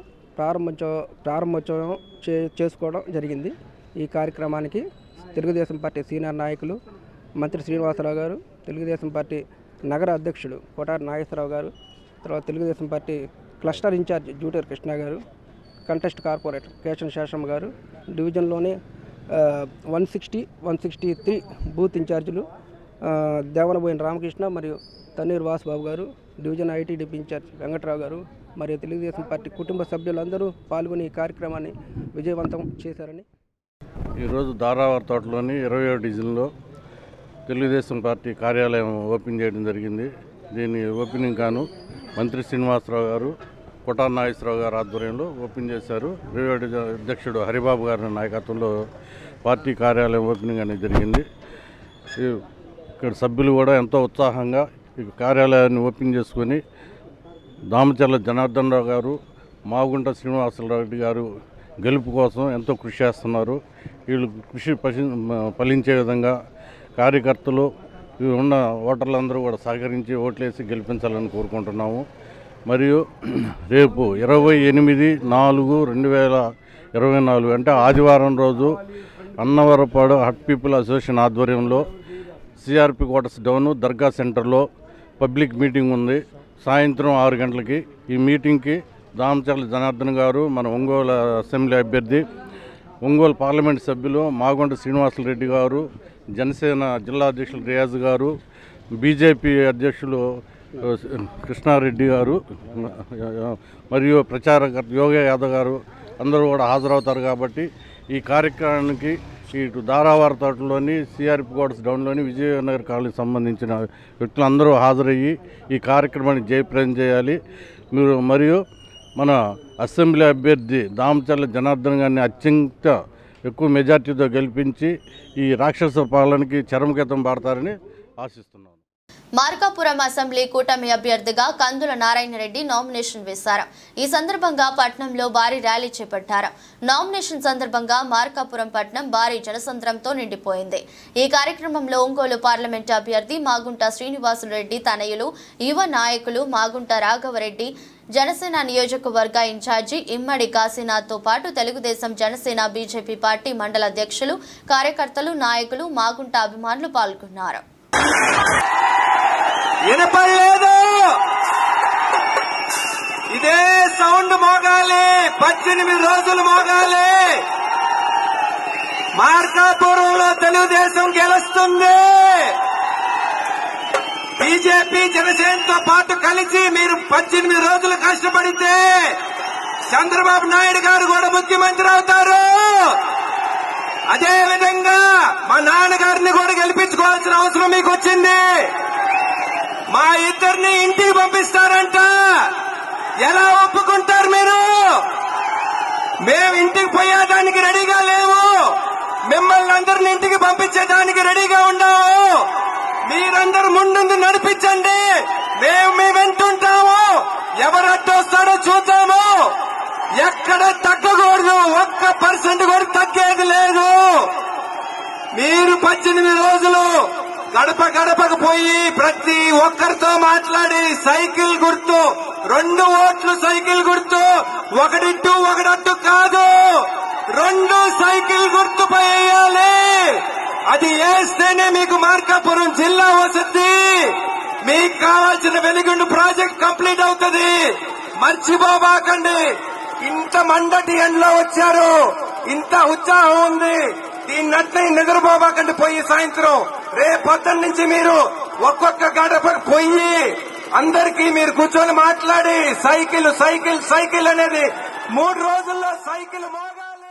ప్రారంభోత్సవం చేసుకోవడం జరిగింది. ఈ కార్యక్రమానికి తెలుగుదేశం పార్టీ సీనియర్ నాయకులు మంత్రి శ్రీనివాసరావు గారు, తెలుగుదేశం పార్టీ నగర అధ్యక్షుడు కోటారి నాగేశ్వరరావు గారు, తర్వాత Telugu Desam party cluster incharge Juturu Krishna గారు, కంటెస్ట్ కార్పొరేటర్ కేశన్ శేషమ్మ గారు, డివిజన్లోని 163 బూత్ ఇన్ఛార్జీలు దేవనబోయిన రామకృష్ణ మరియు తన్నీరు వాసుబాబు గారు, డివిజన్ ఐటీడీపీ ఇన్ఛార్జ్ వెంకట్రావు గారు మరియు తెలుగుదేశం పార్టీ కుటుంబ సభ్యులందరూ పాల్గొని ఈ కార్యక్రమాన్ని విజయవంతం చేశారని. ఈరోజు దారావారి తోటలోని 27వ డివిజన్లో తెలుగుదేశం పార్టీ కార్యాలయం ఓపెన్ చేయడం జరిగింది. దీని ఓపెనింగ్ గాను మంత్రి శ్రీనివాసరావు గారు, కోటారి నాగేశ్వరరావు గారు ఆధ్వర్యంలో ఓపెన్ చేశారు. 27వ డివిజన్ అధ్యక్షుడు హరిబాబు గారి నాయకత్వంలో పార్టీ కార్యాలయం ఓపెనింగ్ అనేది జరిగింది. ఇక్కడ సభ్యులు కూడా ఎంతో ఉత్సాహంగా ఈ కార్యాలయాన్ని ఓపెన్ చేసుకొని దామచర్ల జనార్దన్ రావు గారు, మాగుంట శ్రీనివాసరెడ్డి గారు గెలుపు కోసం ఎంతో కృషి చేస్తున్నారు. వీళ్ళు కృషి ఫలించే విధంగా కార్యకర్తలు ఉన్న ఓటర్లందరూ కూడా సహకరించి ఓట్లేసి గెలిపించాలని కోరుకుంటున్నాము. మరియు రేపు 28/4/2024 అంటే ఆదివారం రోజు అన్నవరపాడు హట్ పీపుల్ అసోసియేషన్ ఆధ్వర్యంలో సిఆర్పి క్వార్టర్స్ డౌన్ దర్గా సెంటర్లో పబ్లిక్ మీటింగ్ ఉంది. సాయంత్రం 6 గంటలకి ఈ మీటింగ్కి దామచర్ల జనార్దన్ గారు, మన ఒంగోలు అసెంబ్లీ అభ్యర్థి, ఒంగోలు పార్లమెంట్ సభ్యులు మాగుంట శ్రీనివాసరెడ్డి గారు, జనసేన జిల్లా అధ్యక్షులు రియాజ్ గారు, బీజేపీ అధ్యక్షులు కృష్ణారెడ్డి గారు మరియు ప్రచారకర్త యోగ యాదవ్ గారు అందరూ కూడా హాజరవుతారు. కాబట్టి ఈ కార్యక్రమానికి ఇటు దారావారి తోటలోని సిఆర్పి క్వార్టర్స్ డౌన్లోని విజయనగర్ కాలనీకి సంబంధించిన వ్యక్తులందరూ హాజరయ్యి ఈ కార్యక్రమాన్ని జయప్రదం చేయాలి. మరియు మన అసెంబ్లీ అభ్యర్థి దామచర్ల జనార్దన్ గారిని అత్యంత ఎక్కువ మెజార్టీతో గెలిపించి ఈ రాక్షస పాలనకి చరమగీతం పాడతారని ఆశిస్తున్నాను. మార్కాపురం అసెంబ్లీ కూటమి అభ్యర్థిగా కందుల నారాయణరెడ్డి నామినేషన్ వేశారు. ఈ సందర్భంగా పట్నంలో భారీ ర్యాలీ చేపట్టారు. నామినేషన్ సందర్భంగా మార్కాపురం పట్నం భారీ జనసంద్రంతో నిండిపోయింది. ఈ కార్యక్రమంలో ఒంగోలు పార్లమెంటు అభ్యర్థి మాగుంట శ్రీనివాసులరెడ్డి తనయులు, యువ నాయకులు మాగుంట రాఘవరెడ్డి, జనసేన నియోజకవర్గ ఇన్ఛార్జి ఇమ్మడి కాశీనాథ్తో పాటు తెలుగుదేశం, జనసేన, బీజేపీ పార్టీ మండల అధ్యక్షులు, కార్యకర్తలు, నాయకులు, మాగుంట అభిమానులు పాల్గొన్నారు. వినపడలేదు, ఇదే సౌండ్ మోగాలి, 18 రోజులు మోగాలి. మార్కాపురంలో తెలుగుదేశం గెలుస్తుంది. బీజేపీ, జనసేనతో పాటు కలిసి మీరు 18 రోజులు కష్టపడితే చంద్రబాబు నాయుడు గారు కూడా ముఖ్యమంత్రి అవుతారు. అదే విధంగా మా నాన్నగారిని కూడా గెలిపించుకోవాల్సిన అవసరం మీకు వచ్చింది. మా ఇద్దరిని ఇంటికి పంపిస్తారంట. ఎలా ఒప్పుకుంటారు మీరు? మేము ఇంటికి పోయేదానికి రెడీగా లేవు, మిమ్మల్ని అందరిని ఇంటికి పంపించేదానికి రెడీగా ఉన్నాము. మీరందరూ ముందుండి నడిపించండి, మేము మీ వెంటుంటాము. ఎవరు అడ్డొస్తాడో చూద్దాము. ఎక్కడ తగ్గకూడదు, 1% కూడా తగ్గేది లేదు. మీరు 18 రోజులు గడప గడపకు పోయి ప్రతి ఒక్కరితో మాట్లాడి సైకిల్ గుర్తు, 2 ఓట్లు సైకిల్ గుర్తు, 1 ఇటు 1 అడ్డు కాదు, 2 సైకిల్ గుర్తుపై వేయాలి. అది వేస్తేనే మీకు మార్కాపురం జిల్లా వసతి, మీకు కావాల్సిన వెలుగుండు ప్రాజెక్ట్ కంప్లీట్ అవుతుంది. మర్చిపోబాకండి. ఇంత మండటి ఎండలో వచ్చారు, ఇంత ఉత్సాహం ఉంది. దీన్నట్లే నిద్రపోబాకండి. పోయి సాయంత్రం రేపొద్దు నుంచి మీరు ఒక్కొక్క గడపకు పోయి అందరికీ మీరు కూర్చొని మాట్లాడి సైకిల్ సైకిల్ సైకిల్ అనేది 3 రోజుల్లో సైకిల్ మోగాలి.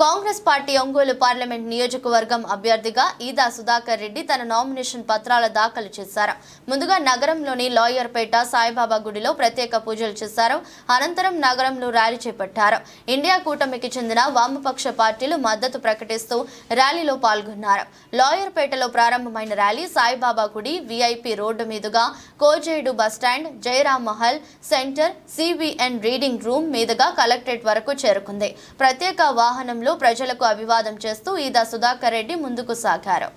కాంగ్రెస్ పార్టీ ఒంగోలు పార్లమెంట్ నియోజకవర్గం అభ్యర్థిగా ఈదా సుధాకర్ రెడ్డి తన నామినేషన్ పత్రాల దాఖలు చేశారు. ముందుగా నగరంలోని లాయర్పేట సాయిబాబా గుడిలో ప్రత్యేక పూజలు చేశారు. అనంతరం నగరంలో ర్యాలీ చేపట్టారు. ఇండియా కూటమికి చెందిన వామపక్ష పార్టీలు మద్దతు ప్రకటిస్తూ ర్యాలీలో పాల్గొన్నారు. లాయర్పేటలో ప్రారంభమైన ర్యాలీ సాయిబాబా గుడి, విఐపి రోడ్డు మీదుగా Kojedu bus stand, Jayaram Mahal centre, CBN reading room మీదుగా కలెక్టరేట్ వరకు చేరుకుంది. ప్రత్యేక వాహనంలో ప్రజలకు అభివాదం చేస్తూ ఈదా సుధాకర్ రెడ్డి ముందుకు సాగారు.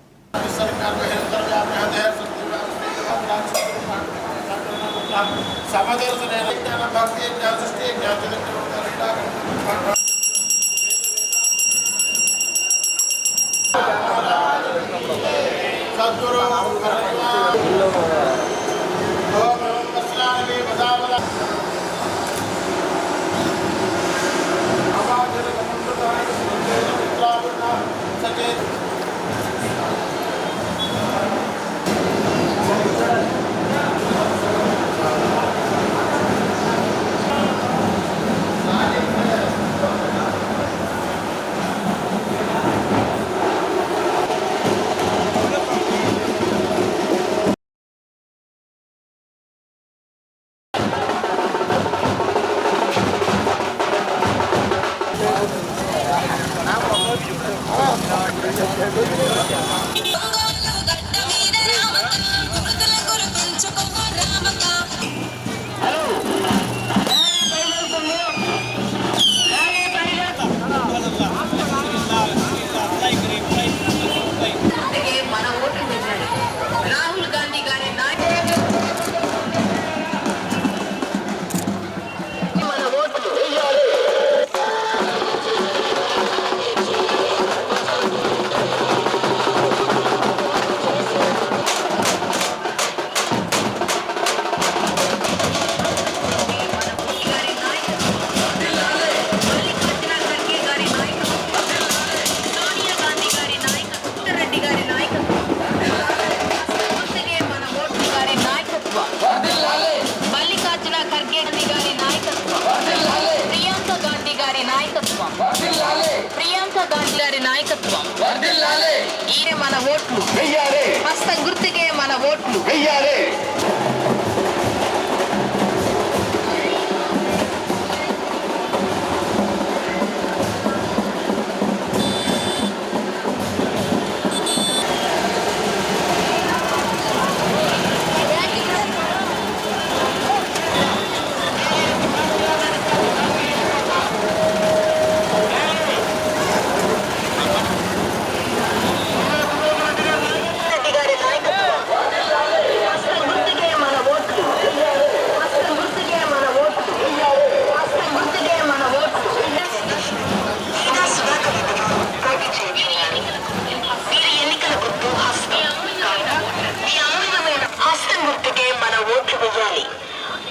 ప్రియాంక గాంధీ గారి నాయకత్వం ఈయన మన ఓట్లు హస్త గుర్తుకే మన ఓట్లు వెయ్యాలి.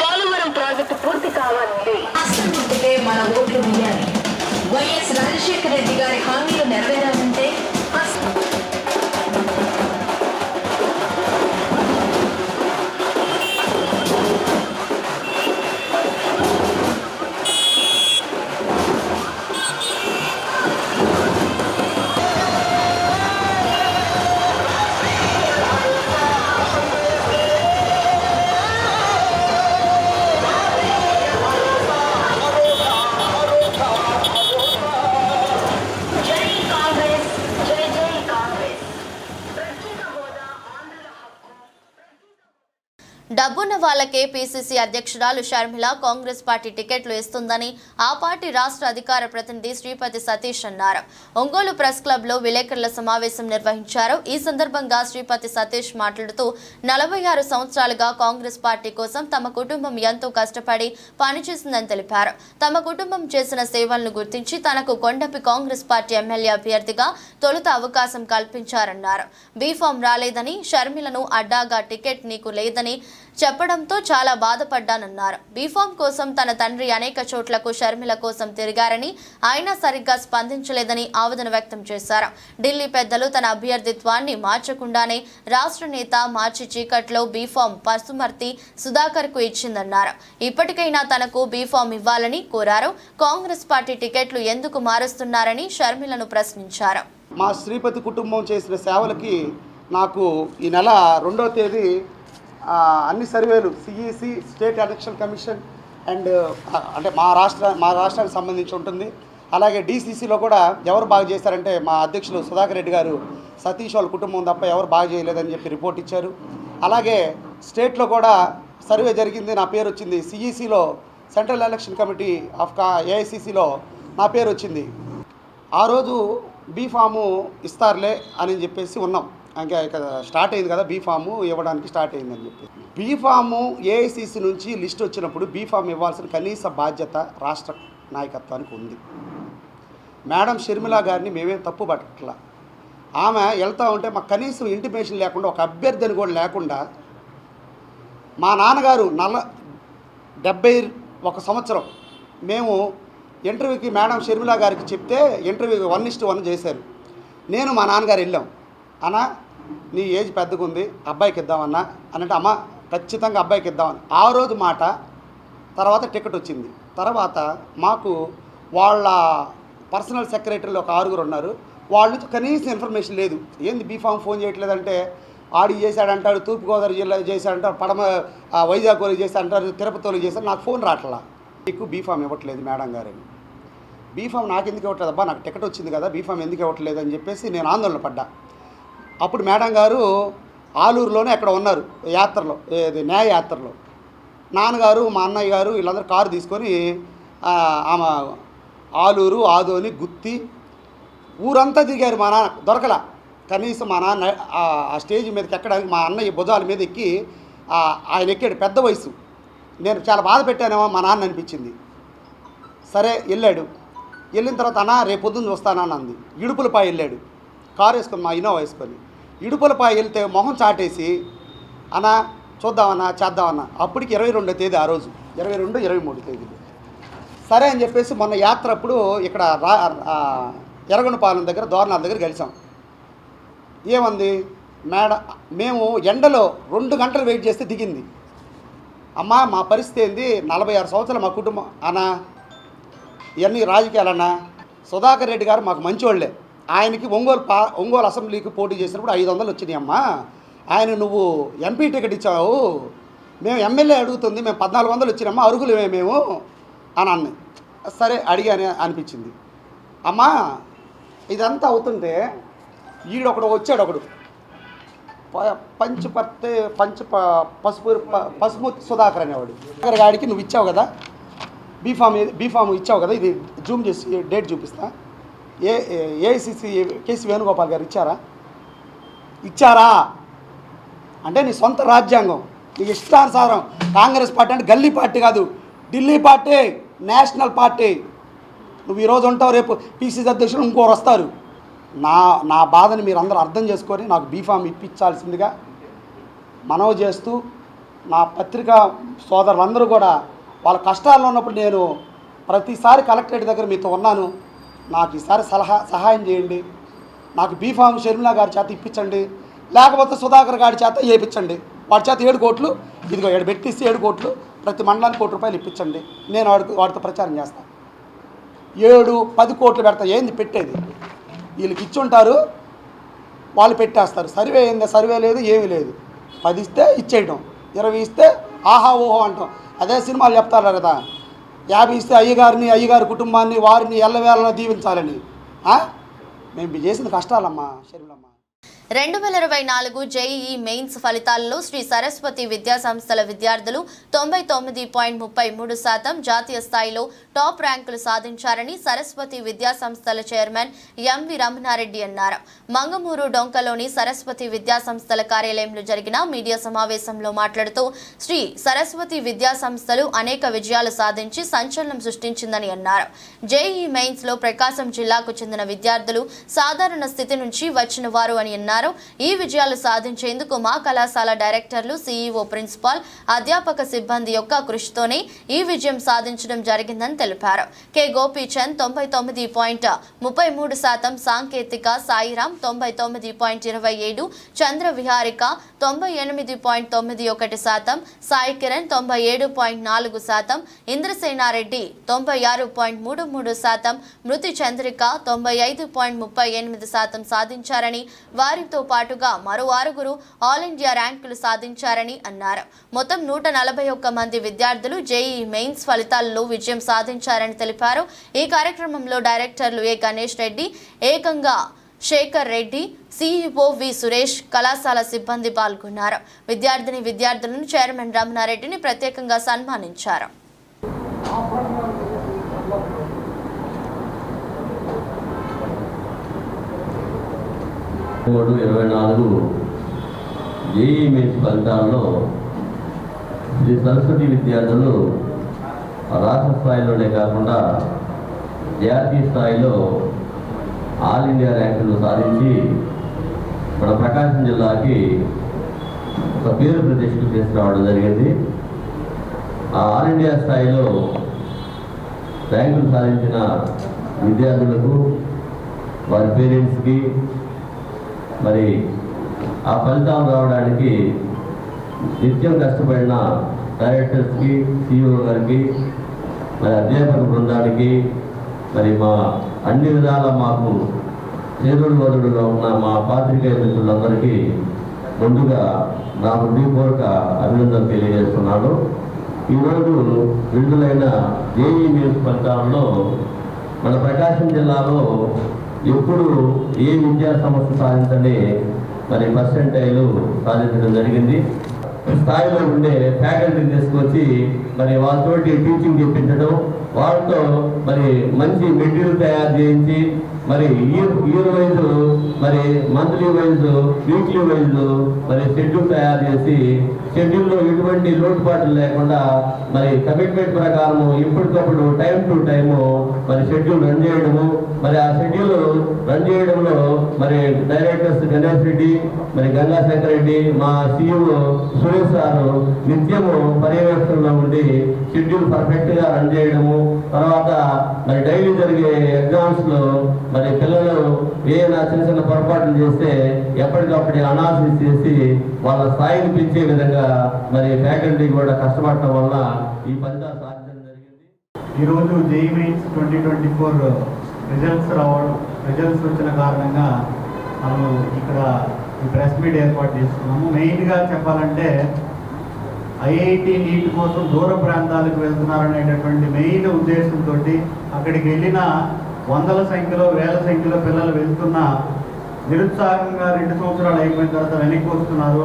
పోలవరం ప్రాజెక్టు పూర్తి కావాలంటే హస్తం గుర్తుకే మన ఓట్లు వేయాలి. వైఎస్ రాజశేఖర రెడ్డి గారి హామీలు నెరవేరాలంటే డబ్బున్న వాళ్ళకే పీసీసీ అధ్యక్షురాలు షర్మిల కాంగ్రెస్ పార్టీ టికెట్లు ఇస్తుందని ఆ పార్టీ రాష్ట్ర అధికార ప్రతినిధి శ్రీపతి సతీష్ అన్నారు. ఒంగోలు ప్రెస్ క్లబ్ లో విలేకరుల సమావేశం నిర్వహించారు. ఈ సందర్భంగా శ్రీపతి సతీష్ మాట్లాడుతూ 46 సంవత్సరాలుగా కాంగ్రెస్ పార్టీ కోసం తమ కుటుంబం ఎంతో కష్టపడి పనిచేసిందని తెలిపారు. తమ కుటుంబం చేసిన సేవలను గుర్తించి తనకు కొండపి కాంగ్రెస్ పార్టీ ఎమ్మెల్యే అభ్యర్థిగా తొలుత అవకాశం కల్పించారన్నారు. బీఫామ్ రాలేదని, షర్మిలను అడ్డాగా టికెట్ నీకు లేదని చెప్పడంతో చాలా బాధపడ్డానన్నారు. బీఫామ్ కోసం తన తండ్రి అనేక చోట్లకు షర్మిల కోసం తిరిగారని, అయినా సరిగ్గా స్పందించలేదని ఆవేదన వ్యక్తం చేశారు. ఢిల్లీ పెద్దలు తన అభ్యర్థిత్వాన్ని మార్చకుండానే రాష్ట్ర నేత మార్చి చీకట్లో బీఫామ్ పసుమర్తి సుధాకర్ కు ఇచ్చిందన్నారు. ఇప్పటికైనా తనకు బీఫామ్ ఇవ్వాలని కోరారు. కాంగ్రెస్ పార్టీ టికెట్లు ఎందుకు మారుస్తున్నారని షర్మిలను ప్రశ్నించారు. మా శ్రీపతి కుటుంబం చేసిన సేవలకి నాకు ఈ నెల 2వ తేదీ అన్ని సర్వేలు CEC state election commission and అంటే మా రాష్ట్రానికి సంబంధించి ఉంటుంది. అలాగే డీసీసీలో కూడా ఎవరు బాగా చేశారంటే మా అధ్యక్షులు సుధాకర్ రెడ్డి గారు సతీష్ వాళ్ళ కుటుంబం తప్ప ఎవరు బాగా చేయలేదని చెప్పి రిపోర్ట్ ఇచ్చారు. అలాగే స్టేట్లో కూడా సర్వే జరిగింది, నా పేరు వచ్చింది. సిఈసిలో సెంట్రల్ ఎలక్షన్ కమిటీ ఆఫ్ ఏఐసిసిలో నా పేరు వచ్చింది. ఆ రోజు బీఫాము ఇస్తారులే అని చెప్పేసి ఉన్నాం. ఇంకా స్టార్ట్ అయింది కదా, బీఫాము ఇవ్వడానికి స్టార్ట్ అయిందని చెప్పి. బీఫాము ఏఐసిసి నుంచి లిస్ట్ వచ్చినప్పుడు బీఫామ్ ఇవ్వాల్సిన కనీస బాధ్యత రాష్ట్ర నాయకత్వానికి ఉంది. మేడం షర్మిల గారిని మేమేం తప్పు పట్టట్లా. ఆమె వెళ్తూ ఉంటే మాకు కనీసం ఇంటిమేషన్ లేకుండా, ఒక అభ్యర్థిని కూడా లేకుండా, మా నాన్నగారు 71 సంవత్సరం మేము ఇంటర్వ్యూకి మేడం షర్మిల గారికి చెప్తే ఇంటర్వ్యూ 1:1 చేశారు. నేను మా నాన్నగారు వెళ్ళాం. అన్న నీ ఏజ్ పెద్దగా ఉంది, అబ్బాయికి ఇద్దామన్నా అనంటే, అమ్మ ఖచ్చితంగా అబ్బాయికి ఇద్దామని ఆ రోజు మాట. తర్వాత టికెట్ వచ్చింది. తర్వాత మాకు వాళ్ళ పర్సనల్ సెక్రటరీలు ఒక 6 ఉన్నారు. వాళ్ళ నుంచి కనీసం ఇన్ఫర్మేషన్ లేదు. ఏంది బీఫామ్ ఫోన్ చేయట్లేదంటే, ఆడి చేశాడంటాడు, తూర్పుగోదావరి జిల్లా చేశాడంటారు, వైజాగ్ వాళ్ళకి చేశాడంటారు, తిరుపతి వాళ్ళకి చేశారు. నాకు ఫోన్ రావట్లా. మీకు బీఫామ్ ఇవ్వట్లేదు మేడం గారని. బీఫామ్ నాకు ఎందుకు ఇవ్వట్లేదు అబ్బా, నాకు టికెట్ వచ్చింది కదా, బీఫామ్ ఎందుకు ఇవ్వట్లేదు అని చెప్పేసి నేను ఆందోళన పడ్డా. అప్పుడు మేడం గారు ఆలూరులోనే ఎక్కడ ఉన్నారు యాత్రలో, న్యాయ యాత్రలో. నాన్నగారు మా అన్నయ్య గారు వీళ్ళందరూ కారు తీసుకొని ఆమె ఆలూరు, ఆదోని, గుత్తి ఊరంతా దిగారు. మా నాన్న దొరకలా. కనీసం మా నాన్న ఆ స్టేజ్ మీదకి ఎక్కడానికి మా అన్నయ్య భుజాల మీద ఎక్కి ఆయన ఎక్కాడు. పెద్ద వయసు. నేను చాలా బాధ పెట్టానేమో మా నాన్న అనిపించింది. సరే వెళ్ళాడు. వెళ్ళిన తర్వాత అన్న రేపు పొద్దున్న చూస్తానని అంది. ఇడుపులపాయ వెళ్ళాడు కారు వేసుకొని, మా ఇన్నోవా వేసుకొని. ఇడుపులపాయ వెళ్తే మొహం చాటేసి అన్న చూద్దామన్నా చేద్దామన్నా. అప్పటికి 22వ తేదీ ఆ రోజు, 22, 23 తేదీలు. సరే అని చెప్పేసి మొన్న యాత్ర అప్పుడు ఇక్కడ ఎర్రగొండపాలెం దగ్గర దోరణాల దగ్గర కలిసాం. ఏమంది మేడం, మేము ఎండలో 2 గంటలు వెయిట్ చేస్తే దిగింది. అమ్మా మా పరిస్థితి ఏంది, 46 సంవత్సరాలు మా కుటుంబం అన్నా, ఇవన్నీ రాజకీయాలన్నా. సుధాకర్ రెడ్డి గారు మాకు మంచివాళ్ళే. ఆయనకి ఒంగోలు అసెంబ్లీకి పోటీ చేసినప్పుడు 500 వచ్చినాయి అమ్మా. ఆయన నువ్వు ఎంపీ టికెట్ ఇచ్చావు, మేము ఎమ్మెల్యే అడుగుతుంది, మేము 1400 వచ్చినామ్మా, అరుగులు మేము అని అన్న. సరే అడిగానే అనిపించింది. అమ్మా ఇదంతా అవుతుంటే ఈడొకడు వచ్చాడు, ఒకడు పసుమూర్తి సుధాకర్ అనేవాడు. గాడికి నువ్వు ఇచ్చావు కదా బీఫామ్ ఇచ్చావు కదా, ఇది జూమ్ చేసి డేట్ చూపిస్తా. ఏఐసిసి కేసీ వేణుగోపాల్ గారు ఇచ్చారా అంటే నీ సొంత రాజ్యాంగం, నీ ఇష్టానుసారం. కాంగ్రెస్ పార్టీ అంటే గల్లీ పార్టీ కాదు, ఢిల్లీ పార్టీ, నేషనల్ పార్టీ. నువ్వు ఈరోజు ఉంటావు, రేపు పీసీసీ అధ్యక్షులు ఇంకోరు వస్తారు. నా బాధని మీరు అందరూ అర్థం చేసుకొని నాకు బీఫామ్ ఇప్పించాల్సిందిగా మనవి చేస్తూ, నా పత్రికా సోదరులందరూ కూడా వాళ్ళ కష్టాల్లో ఉన్నప్పుడు నేను ప్రతిసారి కలెక్టరేట్ దగ్గర మీతో ఉన్నాను. నాకు ఈసారి సహాయం చేయండి. నాకు బీఫామ్ షర్మిల గారి చేత ఇప్పించండి, లేకపోతే సుధాకర్ గారి చేత వేయించండి. వాడి చేత 7 కోట్లు, ఇదిగో 7 పెట్టిస్తే 7 కోట్లు, ప్రతి మండలానికి ₹1 కోటి ఇప్పించండి. నేను వాడితో ప్రచారం చేస్తాను. 7-10 కోట్లు పెడతా. ఏంది పెట్టేది? వీళ్ళకి ఇచ్చుంటారు, వాళ్ళు పెట్టేస్తారు. సర్వే ఏంది, సర్వే లేదు, ఏమీ లేదు. 10 ఇస్తే ఇచ్చేయడం, 20 ఇస్తే ఆహా ఓహో అంటాం. అదే సినిమాలు చెప్తారు కదా, 50 ఇస్తే అయ్యగారి కుటుంబాన్ని వారిని ఎల్లవేళ దీవించాలని. మేము చేసిన కష్టాలమ్మా షర్మిలమ్మ. 2024 జేఈఈ మెయిన్స్ ఫలితాల్లో శ్రీ సరస్వతి విద్యా సంస్థల విద్యార్థులు 99.33% జాతీయ స్థాయిలో టాప్ ర్యాంకులు సాధించారని సరస్వతి విద్యా సంస్థల చైర్మన్ ఎంవి రమణారెడ్డి అన్నారు. మంగమూరు డొంకలోని సరస్వతి విద్యా సంస్థల కార్యాలయంలో జరిగిన మీడియా సమావేశంలో మాట్లాడుతూ శ్రీ సరస్వతి విద్యా సంస్థలు అనేక విజయాలు సాధించి సంచలనం సృష్టించిందని అన్నారు. జేఈఈ మెయిన్స్ లో ప్రకాశం జిల్లాకు చెందిన విద్యార్థులు సాధారణ స్థితి నుంచి వచ్చిన వారు అని అన్నారు. అన్నారు. ఈ విజయాలు సాధించేందుకు మా కళాశాల డైరెక్టర్లు, సీఈఓ, ప్రిన్సిపాల్, అధ్యాపక సిబ్బంది యొక్క కృషితోనే ఈ విజయం సాధించడం జరిగిందని తెలిపారు. కె గోపీచంద్ 99.33%, సాంకేతిక సాయిరామ్ 99.27%, చంద్ర విహారిక 98.91%, సాయి కిరణ్ 97.4%, ఇంద్రసేనారెడ్డి 96.33%, మృతి చంద్రిక 95.38% సాధించారని, వారితో పాటుగా మరో 6 ఆల్ ఇండియా ర్యాంకులు సాధించారని అన్నారు. మొత్తం 141 మంది విద్యార్థులు జేఈఈ మెయిన్స్ ఫలితాలలో విజయం సాధించారని తెలిపారు. ఈ కార్యక్రమంలో డైరెక్టర్లు ఏ గణేష్ రెడ్డి, ఏకంగా శేఖర్ రెడ్డి, సీఈఓ వి సురేష్, కళాశాల సిబ్బంది పాల్గొన్నారు. విద్యార్థులను చైర్మన్ రమణారెడ్డిని ప్రత్యేకంగా సన్మానించారు. 24 జేఈఈ మెయిన్స్ ఫలితాల్లో శ్రీ సరస్వతి విద్యార్థులు రాష్ట్ర స్థాయిలోనే కాకుండా జాతీయ స్థాయిలో ఆల్ ఇండియా ర్యాంకులు సాధించి మన ప్రకాశం జిల్లాకి ఒక పేరు ప్రతిష్టలు తీసుకురావడం జరిగింది. ఆ ఆల్ ఇండియా స్థాయిలో ర్యాంకులు సాధించిన విద్యార్థులకు, వారి పేరెంట్స్కి, మరి ఆ ఫలితాలు రావడానికి నిత్యం కష్టపడిన డైరెక్టర్స్కి, సీఈఓ గారికి, మరి అధ్యాపక బృందానికి, మరి మా అన్ని విధాల మాకు చేదుడు వదుడుగా ఉన్న మా పాత్రికేయ మిత్రులందరికీ ముందుగా నా హృదయపూర్వక అభినందనలు తెలియజేస్తున్నాను. ఈరోజు విడుదలైన జేఈఈ మెయిన్స్ ఫలితాలలో మన ప్రకాశం జిల్లాలో ఎప్పుడు ఏ విద్యా సంస్థ సాధించని మరి పర్సెంటైలు సాధించడం జరిగింది. స్థాయిలో ఉండే ఫ్యాకల్టీని తీసుకొచ్చి మరి వాళ్ళతోటి టీచింగ్ చెప్పించడం, వాళ్ళతో మరి మంచి మెటీరియల్ తయారు చేయించి మరి ఇయర్ వైజ్, మరి మంత్లీ వైజ్, వీక్లీ వైజ్ మరి షెడ్యూల్ తయారు చేసి షెడ్యూల్లో ఎటువంటి లోటుపాట్లు లేకుండా మరి కమిట్మెంట్ ప్రకారం ఎప్పటికప్పుడు టైం టు టైము మరి షెడ్యూల్ రన్ చేయడము. మరి ఆ షెడ్యూల్ రన్ చేయడంలో మరి డైరెక్టర్స్ గణేష్ రెడ్డి, మరి గంగాశంకర్ రెడ్డి, మా సీఈఓ సురేష్ సారు నిత్యము పర్యవేక్షణలో ఉండి షెడ్యూల్ పర్ఫెక్ట్గా రన్ చేయడము. తర్వాత మరి డైలీ జరిగే ఎగ్జామ్స్లో మరి పిల్లలు ఏదైనా చిన్న చిన్న పొరపాట్లు చేస్తే ఎప్పటికప్పుడు అనాలిసిస్ చేసి వాళ్ళ స్థాయిని పెంచే విధంగా మరి ఫ్యాకల్టీ కూడా కష్టపడటం వల్ల ఈ ఫలితాలు సాధించడం జరిగింది. ఈరోజు జేఈఈ మెయిన్స్ 2024 రిజల్ట్స్ వచ్చిన కారణంగా మనం ఇక్కడ ఈ ప్రెస్ మీట్ ఏర్పాటు చేసుకున్నాము. మెయిన్గా చెప్పాలంటే ఐఐటి నీట్ కోసం దూర ప్రాంతాలకు వెళ్తున్నారనేటటువంటి మెయిన్ ఉద్దేశంతో అక్కడికి వెళ్ళిన వందల సంఖ్యలో, వేల సంఖ్యలో పిల్లలు వెళ్తున్న నిరుత్సాహంగా 2 సంవత్సరాలు అయిపోయిన తర్వాత వెనక్కి వస్తున్నారు.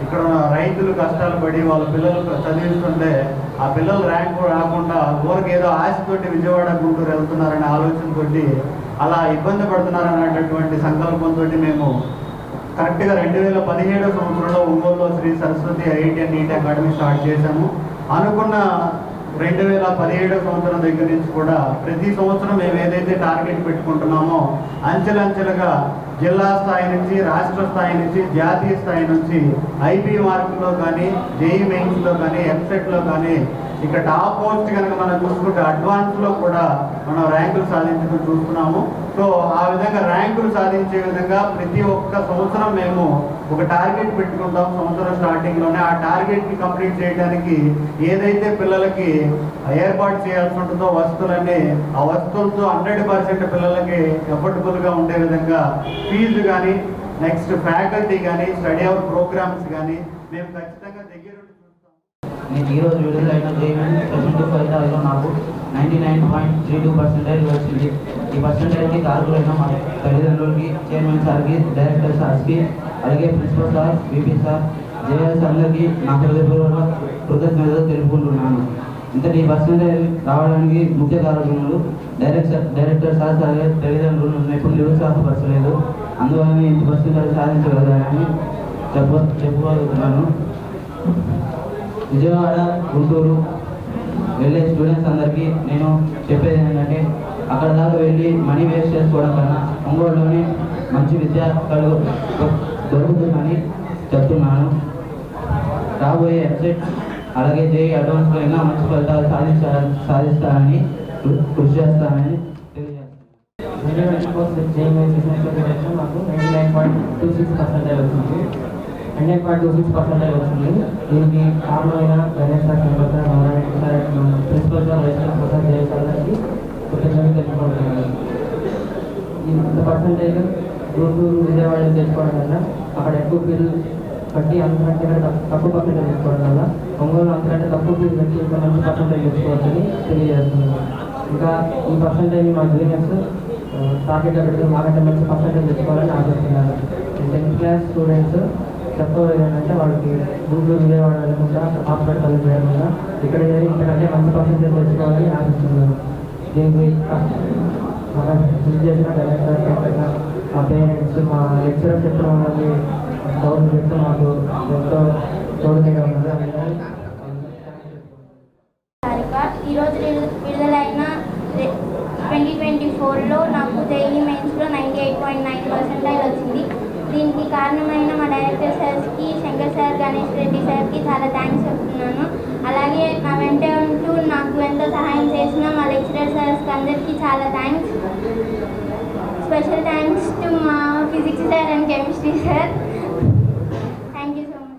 ఇక్కడ రైతులు కష్టాలు పడి వాళ్ళ పిల్లలు చదివిస్తుంటే ఆ పిల్లలు ర్యాంకు రాకుండా ఊరికేదో ఆశతోటి విజయవాడ, గుంటూరు వెళ్తున్నారనే ఆలోచనతోటి అలా ఇబ్బంది పడుతున్నారనేటటువంటి సంకల్పంతో మేము కరెక్ట్గా 2017 సంవత్సరంలో ఒంగోలులో Shri Saraswati IIT and NEET academy start చేశాము. అనుకున్న 2017 సంవత్సరం దగ్గర నుంచి కూడా ప్రతి సంవత్సరం మేము ఏదైతే టార్గెట్ పెట్టుకుంటున్నామో అంచెలంచెలుగా జిల్లా స్థాయి నుంచి, రాష్ట్ర స్థాయి నుంచి, జాతీయ స్థాయి నుంచి ఐపీ మార్కుల్లో కానీ, జేఈఈ మెయిన్స్లో కానీ, ఎంసెట్లో కానీ ఇక టాప్ పోస్ట్ కనుక మనం చూసుకుంటే అడ్వాన్స్లో కూడా మనం ర్యాంకులు సాధించడం చూస్తున్నాము. సో ఆ విధంగా ర్యాంకులు సాధించే విధంగా ప్రతి ఒక్క సంవత్సరం మేము ఒక టార్గెట్ పెట్టుకుంటాం. సంవత్సరం స్టార్టింగ్లోనే ఆ టార్గెట్ని కంప్లీట్ చేయడానికి ఏదైతే పిల్లలకి ఏర్పాటు చేయాల్సి ఉంటుందో వస్తువులన్నీ, ఆ వస్తువులతో 100% పిల్లలకి ఎఫర్టబుల్గా ఉండే విధంగా ఫీజు కానీ, నెక్స్ట్ ఫ్యాకల్టీ కానీ, స్టడీ అవర్ ప్రోగ్రామ్స్ కానీ మేము ఖచ్చితంగా దగ్గర నేను ఈరోజు విడుదలైన జేఈఈ ప్రెసెంట్ ఫలితాల్లో నాకు 99.32% వచ్చింది. ఈ పర్సెంటేజ్కి కారకులైన మా తల్లిదండ్రులకి, చైర్మన్ సార్కి, డైరెక్టర్ సార్కి, అలాగే principal sir, BP sir, JS అందరికీ నా హృదయపూర్వక కృతజ్ఞతలు తెలుపుకుంటున్నాను. ఇంతటి పర్సెంటేజ్ రావడానికి ముఖ్య కారకులు డైరెక్టర్ సార్, తల్లిదండ్రులు ఎప్పుడు నిరుత్సాహపరచలేదు. అందువల్ల ఇంత పర్సెంటేజ్ సాధించగలగాలని చెప్పగలుగుతున్నాను. విజయవాడ, గుంటూరు వెళ్ళే స్టూడెంట్స్ అందరికీ నేను చెప్పేది ఏంటంటే అక్కడ దాకా వెళ్ళి మనీ వేస్ట్ చేసుకోవడం కన్నా ఒంగోలులోని మంచి విద్య దొరుకుతుందని చెప్తున్నాను. రాబోయే ఎగ్జిట్ అలాగే జేఈ అడ్వాన్స్లో ఎన్నో మంచి ఫలితాలు సాధిస్తానని కృషి చేస్తానని తెలియజేస్తాను. మాకు 99.26% వచ్చింది. 99.26% వచ్చింది. దీనికి కారణమైన Ganesh sir, principal sir, vice principal sir, JE సార్కి కృతజ్ఞతలు తెలుపుకుంటున్నాను. ఇంత పర్సంటేజ్ గుంటూరు విజయవాడ తెచ్చుకోవడం వల్ల అక్కడ ఎక్కువ ఫీజు కట్టి అంతకంటే తక్కువ పర్సెంటేజ్ తెచ్చుకోవడం వల్ల ఒంగోలు అంతకంటే తక్కువ ఫీజు కట్టి ఇంకా మంచి పర్సెంటేజ్ తెచ్చుకోవచ్చని తెలియజేస్తున్నాను. ఇంకా ఈ పర్సెంటేజ్ మా జూనియర్స్ టార్గెట్లో పెట్టి మాకంటే మంచి పర్సెంటేజ్ తెచ్చుకోవాలని ఆశిస్తున్నాను. 10th క్లాస్ స్టూడెంట్స్ చెప్పబోయేది ఏంటంటే వాళ్ళకి గుంటూరు విజయవాడ వెళ్ళకుండా హాస్పిటల్ చేయకుండా ఇక్కడ ఇంతకంటే మంచి పర్సెంటేజ్ తెచ్చుకోవాలని ఆశిస్తున్నాను. దీనికి కృషి చేసిన డైరెక్టర్, మా పేరెంట్స్, మా లెక్చరర్ చెప్పిన వాళ్ళకి గౌరవం చెప్తూ మాకు ఎంతో తోడుగా ఉన్నది. ఈరోజు విడుదలైన 2024లో నాకు జేఈ మెయిన్స్లో 98.9% వచ్చింది. దీనికి కారణమైన మా డైరెక్టర్ సార్స్కి, శంకర్ సార్, గణేష్ రెడ్డి సార్కి చాలా థ్యాంక్స్ చెప్తున్నాను. అలాగే నా వెంట ఉంటూ నాకు ఎంతో సహాయం చేసిన మా లెక్చరర్ సార్స్కి అందరికీ చాలా థ్యాంక్స్. స్పెషల్ థ్యాంక్స్ టు మా physics sir and chemistry sir. Thank you so much.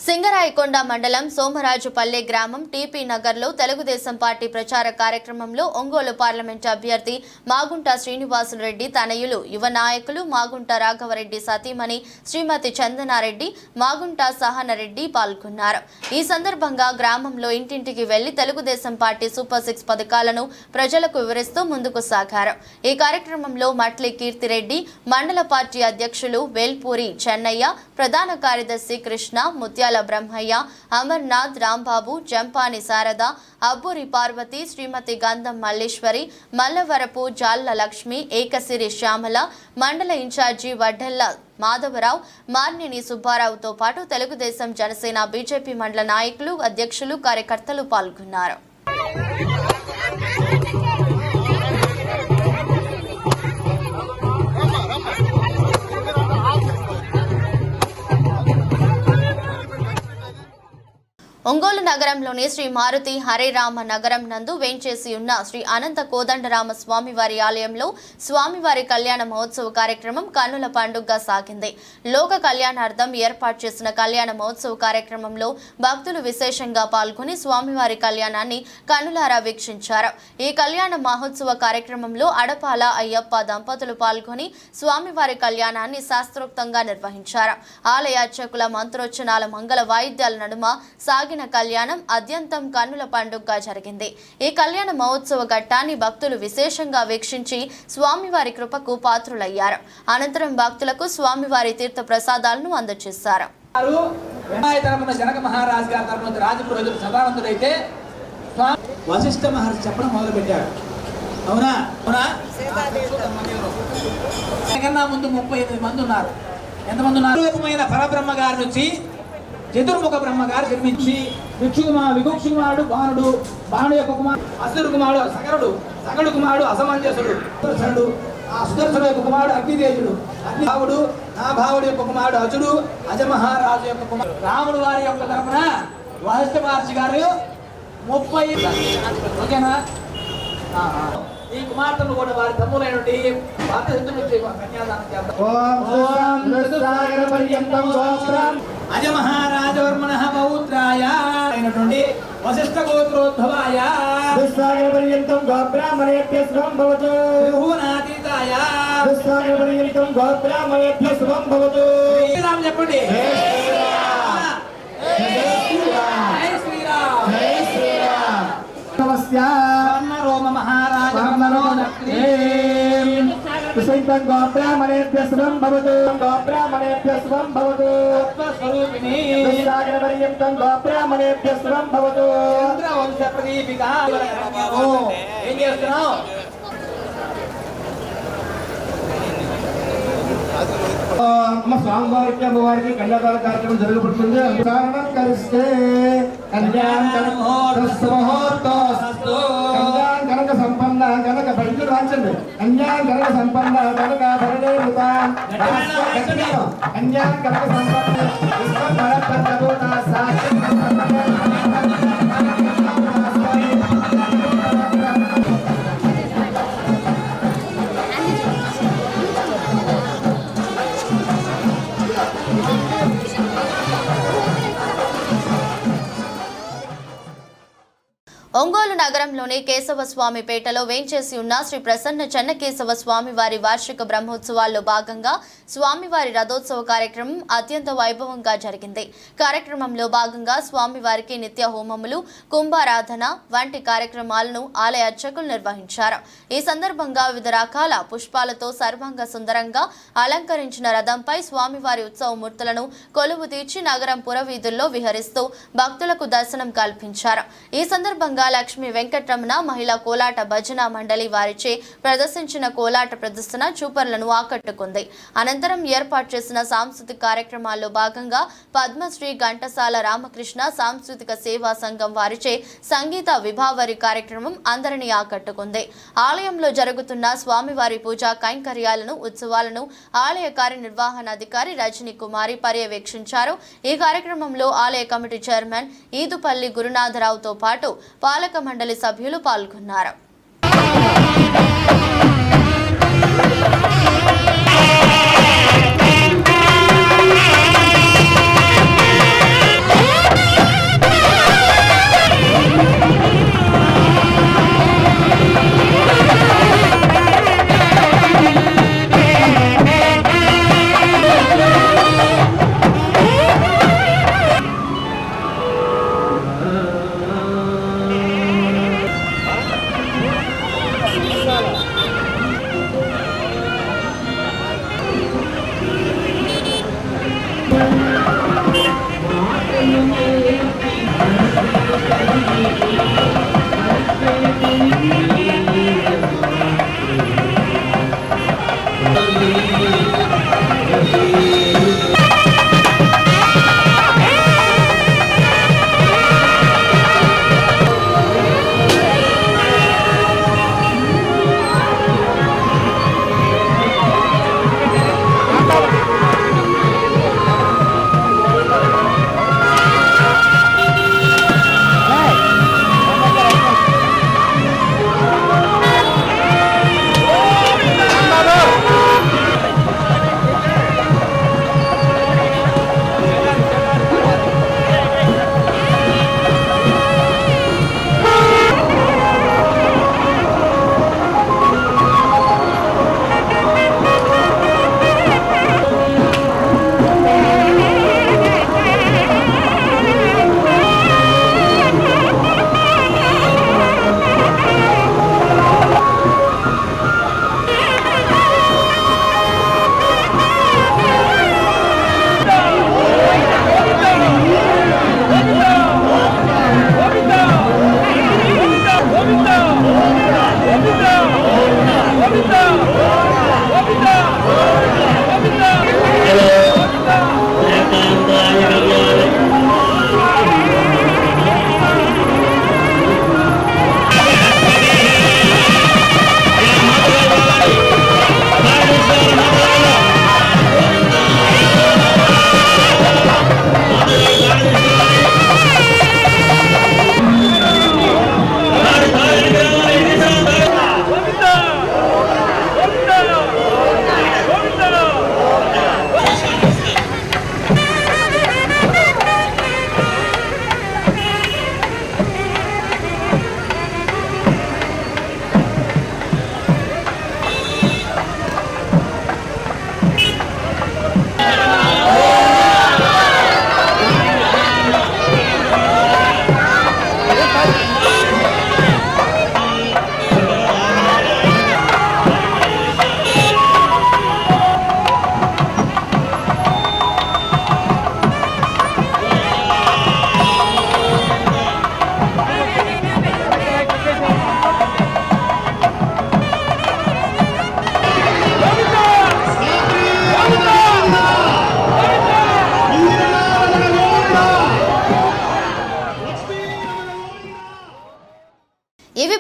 Singarayakonda మండలం సోమరాజుపల్లె గ్రామం టీపీ నగర్లో తెలుగుదేశం పార్టీ ప్రచార కార్యక్రమంలో ఒంగోలు పార్లమెంట్ అభ్యర్థి మాగుంట శ్రీనివాసులరెడ్డి తనయులు యువ నాయకులు మాగుంట రాఘవరెడ్డి సతీమణి శ్రీమతి చందనారెడ్డి, మాగుంట సహనరెడ్డి పాల్గొన్నారు. ఈ సందర్భంగా గ్రామంలో ఇంటింటికి వెళ్లి తెలుగుదేశం పార్టీ సూపర్ 6 పథకాలను ప్రజలకు వివరిస్తూ ముందుకు సాగారు. ఈ కార్యక్రమంలో మట్లి కీర్తిరెడ్డి, మండల పార్టీ అధ్యక్షులు వేల్పూరి చెన్నయ్య, ప్రధాన కార్యదర్శి కృష్ణ, ముత్యాల బ్రహ్మయ్య, అమర్నాథ్, రాంబాబు, జంపాని శారద, అబ్బూరి పార్వతి, శ్రీమతి గంధం మల్లేశ్వరి, మల్లవరపు జాళ్ల లక్ష్మి, ఏకసిరి శ్యామల, మండల ఇన్ఛార్జి వడ్డెల్ల మాధవరావు, మార్నేని సుబ్బారావుతో పాటు తెలుగుదేశం, జనసేన, బీజేపీ మండల నాయకులు, అధ్యక్షులు, కార్యకర్తలు పాల్గొన్నారు. ఒంగోలు నగరంలోని శ్రీ మారుతి హరేరామ నగరం నందు వేంచేసి ఉన్న శ్రీ అనంత కోదండరామ స్వామివారి ఆలయంలో స్వామివారి కళ్యాణ మహోత్సవ కార్యక్రమం కన్నుల పండుగగా సాగింది. లోక కళ్యాణార్థం ఏర్పాటు చేసిన కళ్యాణ మహోత్సవ కార్యక్రమంలో భక్తులు విశేషంగా పాల్గొని స్వామివారి కళ్యాణాన్ని కన్నులారా వీక్షించారు. ఈ కళ్యాణ మహోత్సవ కార్యక్రమంలో అడపాల అయ్యప్ప దంపతులు పాల్గొని స్వామివారి కళ్యాణాన్ని శాస్త్రోక్తంగా నిర్వహించారు. ఆలయ అర్చకుల మంత్రోచ్చనాల మంగళ వాయిద్యాల నడుమ సాగిన కళ్యాణం అత్యంతం కన్నుల పండుగగా జరిగింది. ఈ కళ్యాణ మహోత్సవ ఘట్టాన్ని భక్తులు విశేషంగా వీక్షించి స్వామివారి కృపకు పాత్రులయ్యారు. అనంతరం భక్తులకు స్వామివారి తీర్థ ప్రసాదాలను అందజేశారు. జనక మహారాజు గారి తరఫున రాజపురోహితుడు సదానందుడైతే వశిష్ఠ మహర్షి చెప్పడం మొదలు పెట్టాడు. అవునా అవునా కన్నా ముందు 38 మంది ఉన్నారు. ఎంతమంది ఉన్నారు? రూపమైన పరబ్రహ్మ గారి నుంచి చతుర్ముఖ బ్రహ్మ గారు జన్మించి విభుక్షు కుమారుడు బాణుడు, బాణుడు యొక్క కుమారుడు అసురుడు కుమారుడు సగరుడు, సగడు కుమారుడు అసమంజసుడు, సుదర్శనుడు, ఆ సుదర్శను యొక్క కుమారుడు అగ్నిదేవుడు, అగ్నిభావుడు, నా భావుడు యొక్క కుమారుడు అజుడు, అజమహారాజు యొక్క కుమారుడు. రాముడు వారి యొక్క తరపున వశిష్ఠ మహర్షి గారు 30 ఓకేనా ఈ కుమార్తెను కూడా వారి తమ్ములైనటువంటి కన్యాదానం చేద్దాం. అజమహారాజవర్మణ పౌత్రాయ అయినటువంటి వశిష్ఠ గోత్రోద్భవాయ దుస్సాగరపర్యంతం గోబ్రాహ్మణేభ్యః శుభం భవతు. త్రిభువనాతీతాయ దుస్సాగరపర్యంతం గోబ్రాహ్మణేభ్యః శుభం భవతు. శ్రీరామ్ చెప్పండి. రోమ మహారాజ గోబ్రాహ్మణేభ్యః శుభం భవతు. గోబ్రాహ్మణేభ్యః శుభం భవతు. స్వరూపిణి సాగరపర్యంతం గోబ్రాహ్మణేభ్యః శుభం భవతు. వంశ ప్రదీపిక. ఏం చేస్తున్నావు? స్వామివారికి అమ్మవారికి కన్యాదాన కార్యక్రమం జరగబడుతుంది. కలిస్తే కన్యా కనక సంపన్న కనక పంచులు రాంచండి కన్యా కనక సంపన్న కనక భరణే మృత కన్యా కనక సంపన్న ఒంగోలు నగరంలోని కేశవస్వామి పేటలో వేంచేసి ఉన్న శ్రీ ప్రసన్న చెన్నకేశవ స్వామి వారి వార్షిక బ్రహ్మోత్సవాల్లో భాగంగా స్వామివారి రథోత్సవ కార్యక్రమం అత్యంత వైభవంగా జరిగింది. కార్యక్రమంలో భాగంగా స్వామివారికి నిత్య హోమములు, కుంభారాధన వంటి కార్యక్రమాలను ఆలయ అర్చకులు నిర్వహించారు. ఈ సందర్భంగా వివిధ రకాల పుష్పాలతో సర్వాంగ సుందరంగా అలంకరించిన రథంపై స్వామివారి ఉత్సవ మూర్తులను కొలువు తీర్చి నగరం పురవీధుల్లో విహరిస్తూ భక్తులకు దర్శనం కల్పించారు. ఈ సందర్భంగా లక్ష్మీ వెంకటరమణ మహిళా కోలాట భజన మండలి వారిచే ప్రదర్శించిన కోలాట ప్రదర్శన చూపర్లను ఆకట్టుకుంది. అనంతరం ఏర్పాటు చేసిన సాంస్కృతిక కార్యక్రమాల్లో భాగంగా పద్మశ్రీ ఘంటసాల రామకృష్ణ సాంస్కృతిక సేవా సంఘం వారిచే సంగీత విభావరి కార్యక్రమం అందరినీ ఆకట్టుకుంది. ఆలయంలో జరుగుతున్న స్వామివారి పూజా కైంకర్యాలను, ఉత్సవాలను ఆలయ కార్యనిర్వహణాధికారి రజనీ కుమారి పర్యవేక్షించారు. ఈ కార్యక్రమంలో ఆలయ కమిటీ చైర్మన్ ఈదుపల్లి గురునాథరావుతో పాటు పాలక మండలి సభ్యులు పాల్గొన్నారు.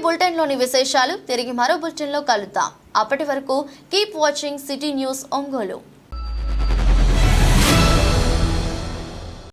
బులెటిన్లోని విశేషాలు. తిరిగి మరో బులెటిన్లో కలుద్దాం. అప్పటి వరకు keep watching city news Ongole.